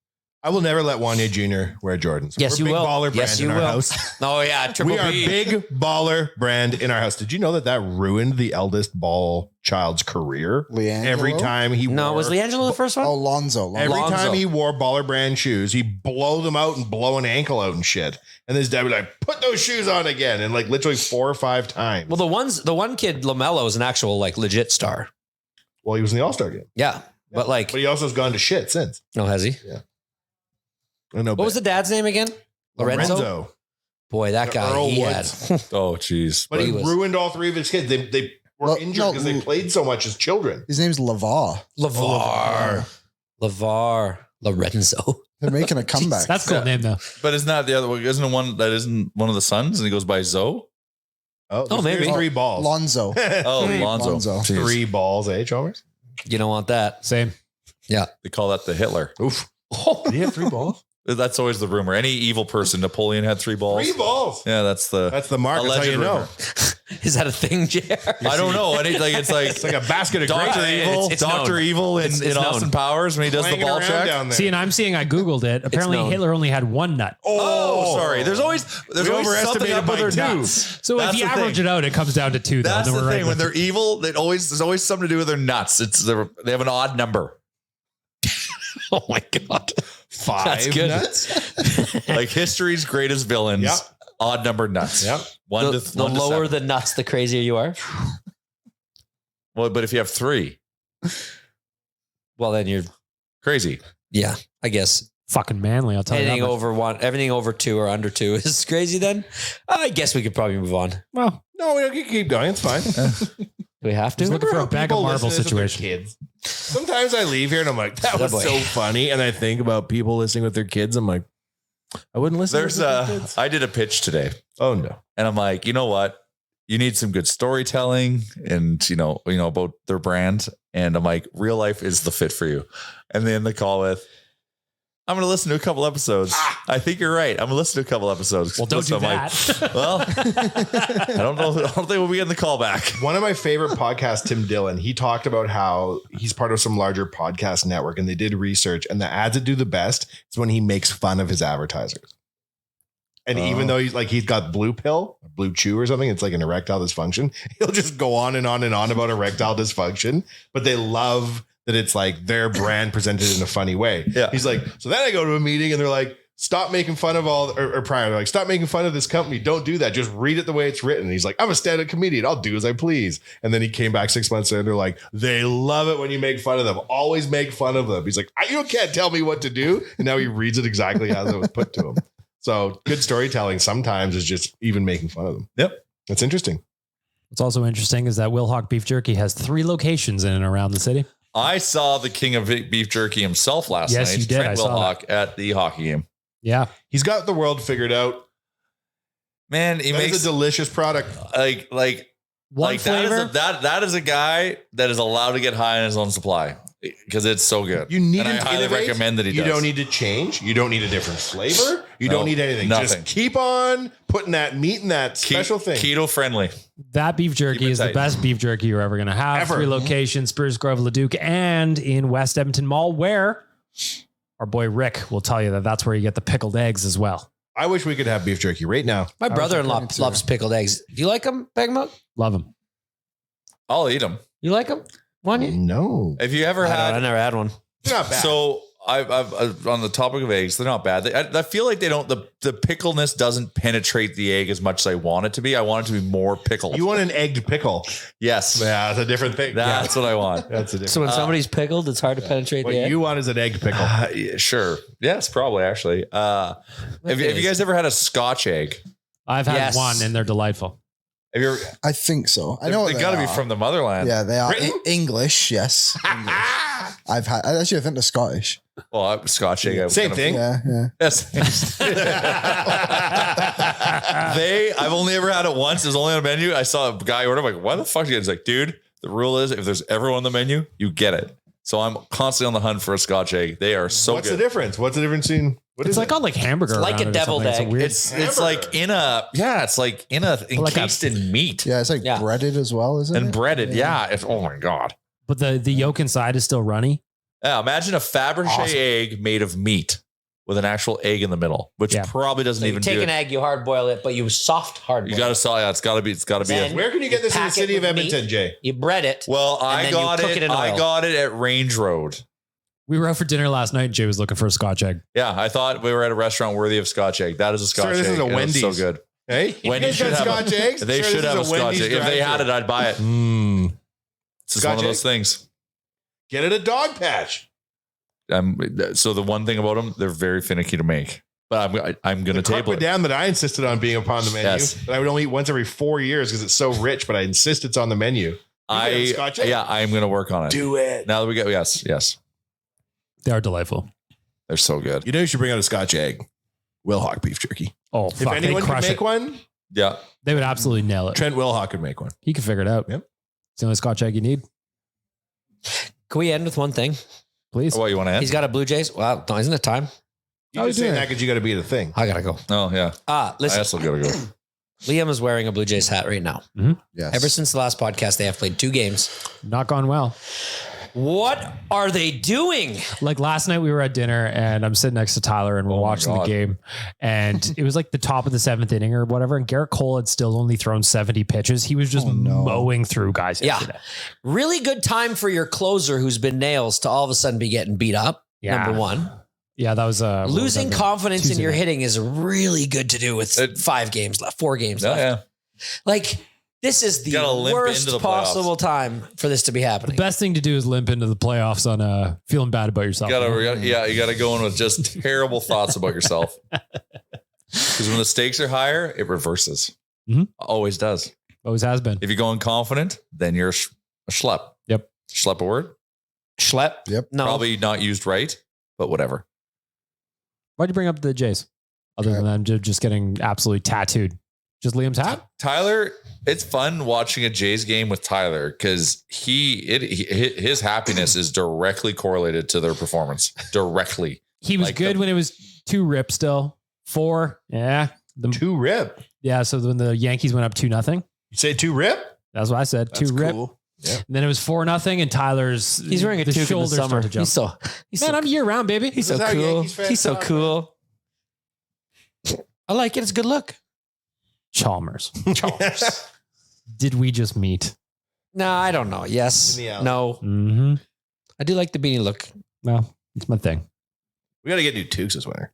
I will never let Wanye Jr. wear Jordans. Yes, We're you a big will. baller brand Yes, you in our will. house. Oh yeah, Triple We are B. big baller brand in our house. Did you know that ruined the eldest ball child's career? Leangelo? Every time he No, wore, was Leangelo the first one? Oh, Lonzo. every Lonzo. time he wore baller brand shoes, he'd blow them out and blow an ankle out and shit. And his dad would be like, put those shoes on again. And like literally 4 or 5 times. Well, the one kid, LaMelo, is an actual like legit star. Well, he was in the All-Star game. Yeah. But like, But he also has gone to shit since. no, has he? I know. What was the dad's name again? Lorenzo? Boy, that The guy, Earl he Woods. had. Oh, geez. But he He was- ruined all 3 of his kids. They were No, injured no, because they played so much as children. His name's Lavar. LaVar. Lorenzo. They're making a comeback. That's a cool name though. But isn't that the other one? Isn't it one that isn't one of the sons and he goes by Zoe? There's maybe. 3 balls. Lonzo. Oh, Lonzo. Lonzo. Jeez. 3 balls, Chalmers? You don't want that. Same. They call that the Hitler. Oof. Did he have 3 balls? That's always the rumor. Any evil person, Napoleon had 3 balls. 3 balls. Yeah, that's the That's the mark. That's how alleged you know. rumor. Is that a thing, JR? I don't know. It's like It's like a basket of Doctor grapes. Evil, it's Doctor known. Evil in, It's in known. Austin Powers when he does the Clanging ball around check. down there. See, and I'm seeing, I Googled it. Apparently known. Hitler only had 1 nut. Oh, sorry. There's always We something overestimated up with by their 2. nuts. So That's if you the average thing. it out, it comes down to 2 though. That's and the then we're thing. right When with they're evil, there's always something to do with their nuts. They have an odd number. Oh my God. 5 That's good. nuts. Like history's greatest villains. Yep. Odd number nuts. Yep. One The to one to lower 7. the nuts, the crazier you are. Well, but if you have 3, Well, then you're, crazy. yeah, I guess. fucking manly. I'll tell you. Anything that much. over 1, everything over 2 or under 2 is crazy then. I guess we could probably move on. Well, No, we don't keep going. It's fine. Do we have to? Just looking for a Remember how bag of people marbles listen to this with situation. their kids? Sometimes I leave here and I'm like, that was boy. so funny. And I think about people listening with their kids. I'm like, I wouldn't listen There's to this with my kids. I did a pitch today. Oh, no. And I'm like, you know what? You need some good storytelling and you know about their brand. And I'm like, real life is the fit for you. And then the call with, I'm going to listen to a couple episodes. I think you're right. I'm going to listen to a couple episodes. Well, don't do I'm like, that. well, I don't know. I don't think we'll be getting the call back. One of my favorite podcasts, Tim Dillon, he talked about how he's part of some larger podcast network and they did research and the ads that do the best is when he makes fun of his advertisers. And even though he's got blue pill, blue chew or something, it's like an erectile dysfunction. He'll just go on and on and on about erectile dysfunction, but they love that it's like their brand presented in a funny way. Yeah. He's like, so then I go to a meeting and they're like, stop making fun of or prior. They're like, stop making fun of this company. Don't do that. Just read it the way it's written. And he's like, I'm a stand-up comedian. I'll do as I please. And then he came back 6 months later and they're like, they love it when you make fun of them. Always make fun of them. He's like, you can't tell me what to do. And now he reads it exactly as it was put to him. So good storytelling sometimes is just even making fun of them. Yep. That's interesting. What's also interesting is that Wilhock Beef Jerky has 3 locations in and around the city. I saw the king of beef jerky himself last night. Yes, you did. Trent I saw Wilhock at the hockey game. Yeah. He's got the world figured out. Man, he That makes is a delicious product. like One flavor. That is a guy that is allowed to get high on his own supply because it's so good. You need and to I highly innovate. recommend that he You does. don't need to change. You don't need a different flavor. You No, don't need anything. nothing. Just keep on putting that meat in that special thing. Keto friendly. That beef Keep jerky it is the tight. best beef jerky you're ever going to have. Ever. 3 locations, Spruce Grove, Leduc, and in West Edmonton Mall, where our boy Rick will tell you that that's where you get the pickled eggs as well. I wish we could have beef jerky right now. My was brother-in-law looking into loves pickled eggs. Do you like them, Baggedmilk? Love them. I'll eat them. You like them? Wanye? No. Have you ever I had? never had one. They're not bad. So I've on the topic of eggs, they're not bad. I feel like they don't. The pickleness doesn't penetrate the egg as much as I want it to be. I want it to be more pickled. You want an egged pickle. Yes, Yeah, that's a different thing. that's what I want. That's a different So when somebody's pickled, it's hard to penetrate What the egg. you want is an egged pickle. Yeah, sure. Yes, probably actually. Have you guys ever had a Scotch egg? I've had Yes. one and they're delightful. Have you ever? I think so. I know They what got to be are. from the motherland. Yeah, they are Britain? English. Yes, English. I've had. Actually, I think they're Scottish. Well, Scotch egg. Same thing. Yeah, yeah. Yes. I've only ever had it once. It was only on the menu. I saw a guy order. I'm like, why the fuck? He's like, dude, the rule is if there's ever on the menu, you get it. So I'm constantly on the hunt for a Scotch egg. They are so What's good. the difference? What's the difference in what It's is like it? on like hamburger. It's like around a it or deviled something. egg. weird. It's like in a encased in meat Yeah, it's like Yeah. breaded as well, isn't and it? breaded. Yeah. It's, oh my god. But the yolk inside is still runny. Yeah. Imagine a Fabergé Awesome. egg made of meat with an actual egg in the middle, which Yeah. probably doesn't So you even take do an it. egg, you hard boil it, but you soft hard boil You got to it. saw. Yeah, it's got to be. Then- Where can you get this in the Pack it city of with Edmonton, meat. Jay? You bread it. Well, And I then you got cook it. it in I oil. got it at Range Road. We were out for dinner last night. Jay was looking for a Scotch egg. Yeah, I thought we were at a restaurant worthy of Scotch egg. That is a Scotch Sir, this egg. is a and it's so Wendy's. good. Hey, you Wendy's guys should got have Scotch eggs? They Sir, should this have a is Scotch Wendy's egg. If they had drive-thru. it, I'd buy it. It's just Scotch one of egg? those things. Get it a dog patch. So the one thing about them, they're very finicky to make. But I'm going to The croque table it. madame that I insisted on being upon the menu. Yes. That I would only eat once every 4 years because it's so rich, but I insist it's on the menu. Scotch egg? I'm going to work on it. Do it. Now that we got, yes, They are delightful. they're so good. You know you should bring out a Scotch egg. Wilhock beef jerky. Oh, If fuck. They anyone could crush make it. one, Yeah. They would absolutely nail it. Trent Wilhock could make one. He can figure it out. Yep. It's the only Scotch egg you need. Can we end with one thing? Please. What you want to He's end? got a Blue Jays. Well, no, isn't it time? You How just you saying doing? that because you got to be the thing. I gotta go. Oh yeah. I Listen, also got to go. Liam is wearing a Blue Jays hat right now. Yes. Ever since the last podcast, they have played 2 games. Not gone well. What are they doing? Like last night we were at dinner and I'm sitting next to Tyler and we're Oh my watching the God. game and it was like the top of the 7th inning or whatever. And Garrett Cole had still only thrown 70 pitches. He was just mowing through guys. Yeah. yesterday. Really good time for your closer who's been nails to all of a sudden be getting beat up. Yeah. Number one. Yeah. That was Losing confidence in Tuesday your night. hitting is really good to do with 5 games left, 4 games Yeah, left. yeah. Like, this is the Gotta limp worst into the possible time for this to be The happening. best thing to do is limp into the playoffs on feeling bad about yourself. You got to go in with just terrible thoughts about yourself. Because when the stakes are higher, it reverses. Mhm. Always does. Always has been. If you're going confident, then you're a schlep. Yep. Schlep a word? Schlep? Yep. No. Probably not used right, but whatever. Why'd you bring up the Jays? Other than them just getting absolutely tattooed. Just Liam's hat? Tyler, it's fun watching a Jays game with Tyler because his happiness is directly correlated to their performance. Directly. He was Like good when it was 2 rip still. 4. Yeah. 2 rip. Yeah. So when the Yankees went up 2-0, You say 2 rip? that's what I said. That's 2 rip. cool. Yeah. And then it was 4-0 and Tyler's He's wearing a toque in the shoulders summer. started to jump. He's Man, so I'm year round, baby. He's so This is how cool. Yankees fans He's so talk, cool. I like it. It's a good look. Chalmers. Did we just meet? No, I don't know. Yes. In the alley. No. Mm-hmm. I do like the beanie look. Well, it's my thing. We got to get new toques this winter.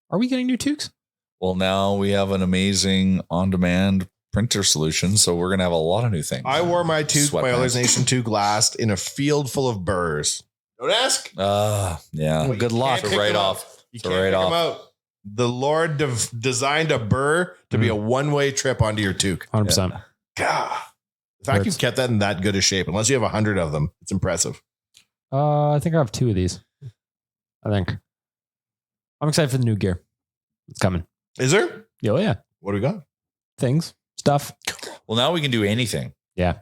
Are we getting new toques? Well, now we have an amazing on-demand printer solution, so we're gonna have a lot of new things. I wore my toque, my Sweatpants. Oilers Nation toque last in a field full of burrs. Don't ask. Yeah. Good luck. It's a write-off. You It's a can't pick write-off. them out. The Lord designed a burr to be a one-way trip onto your toque. 100%. God. The fact you've kept that in that good a shape, unless you have 100 of them, it's impressive. I think I have 2 of these. I think. I'm excited for the new gear. It's coming. Is there? Oh, yeah. What do we got? Things, stuff. Well, now we can do anything. Yeah.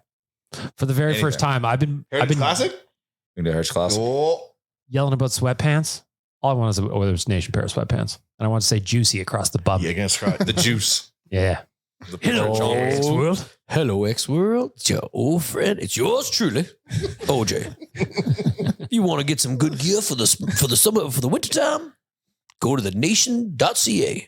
For the very first time, I've been Classic? We can do Heritage Classic. Oh, yelling about sweatpants. All I want is a Oilers Nation pair of sweatpants. And I want to say juicy across the bum. yeah, against Scott. The juice. Yeah. The Hello, Chalmers. X-World. Hello, X-World. It's your old friend. It's yours truly, OJ. You want to get some good gear for the summer, for the wintertime? Go to thenation.ca.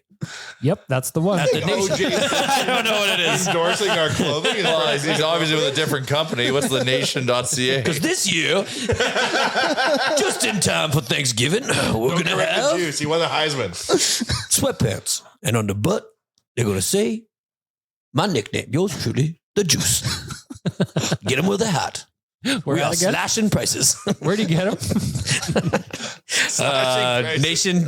Yep, that's the one. At the Nation. I don't know what it is. Endorsing our clothing. Well, he's obviously with a different company. What's the nation.ca? Because this year, just in time for Thanksgiving, we're going to the have juice. He won the Heisman. sweatpants. And on the butt, they're going to say, my nickname, yours truly, the juice. Get them with a hat. Where We are did I get? slashing prices. Where do you get them? Nation.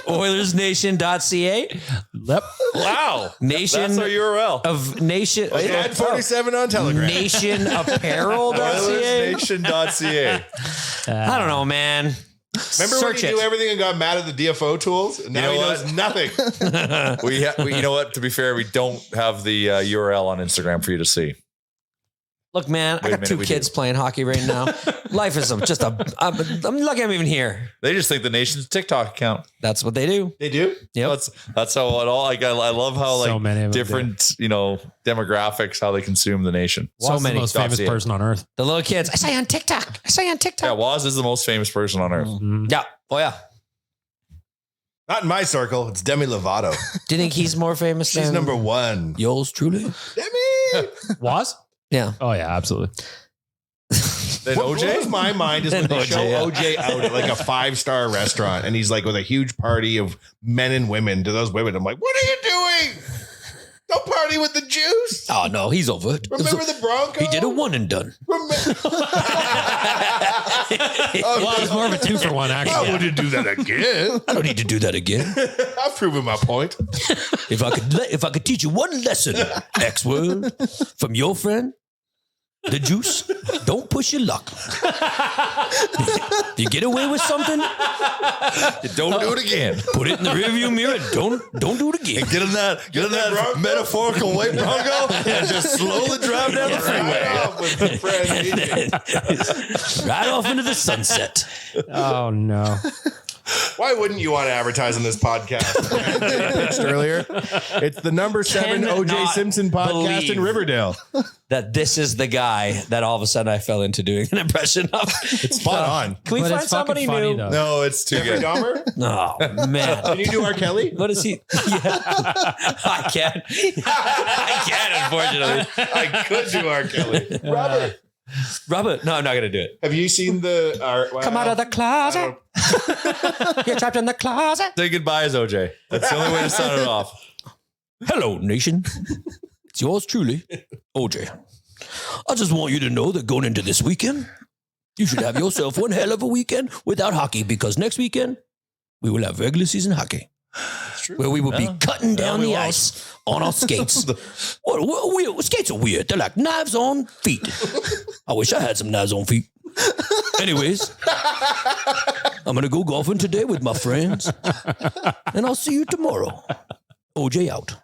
OilersNation.ca. Yep. Wow. Nation That's our URL. of Nation. Ad 47 on Telegram. NationApparel.ca. Nation.ca. Uh, I don't know, man. Remember when Search he it. knew everything and got mad at the DFO tools? And now You know he knows nothing. We you know what? To be fair, we don't have the URL on Instagram for you to see. Look, man, Wait I a got minute, 2 we kids do. playing hockey right now. Life is I'm lucky I'm even here. They just think the Nation's TikTok account. That's what they do. They do? Yep. That's how it all. Like, I love how So like many of them different demographics how they consume the Nation. What's many. the most famous .ca. person on earth? The little kids. I saw you on TikTok. Yeah, Waz is the most famous person on earth. Mm. Yeah. Oh, yeah. Not in my circle. It's Demi Lovato. Do you think he's more famous She's than number 1. yours truly? Demi! Was? Yeah. Oh, yeah, absolutely. Then What blows OJ. my mind is when they OJ, show yeah. OJ out at like a 5-star restaurant and he's like with a huge party of men and women. To those women, I'm like, what are you doing? Don't party with the juice. Oh, no, he's over it. Remember the Broncos? He did a one and done. Well, it's more of a 2-for-1, I actually. wouldn't do that again. I don't need to do that again. I've proven my point. If I could teach you one lesson, X word, from your friend, the juice, don't push your luck. You get away with something, Don't do it again. put it in the rearview mirror. Don't do it again. Get in that Bronco. metaphorical white Bronco and just slowly drive down the freeway. Right off with the friend. Right off into the sunset. Oh, no. Why wouldn't you want to advertise on this podcast? I pitched earlier. It's the number 7 OJ Cannot Simpson podcast in believe Riverdale. That this is the guy that all of a sudden I fell into doing an impression of. It's spot on. Can we But find it's fucking somebody funny, new? though. No, it's too Jeffrey good. Dahmer? Oh, man. Can you do R. Kelly? What is he? Yeah. I can't. I can't, unfortunately. I could do R. Kelly. Robert, Robert, no, I'm not going to do it. have you seen the... Come out of the closet. You're trapped in the closet. Say goodbyes, OJ. That's the only way to sign it off. Hello, nation. It's yours truly, OJ. I just want you to know that going into this weekend, you should have yourself one hell of a weekend without hockey, because next weekend we will have regular season hockey. Where we will be cutting down the ice on our skates. Skates are weird. They're like knives on feet. I wish I had some knives on feet. Anyways, I'm going to go golfing today with my friends. And I'll see you tomorrow. OJ out.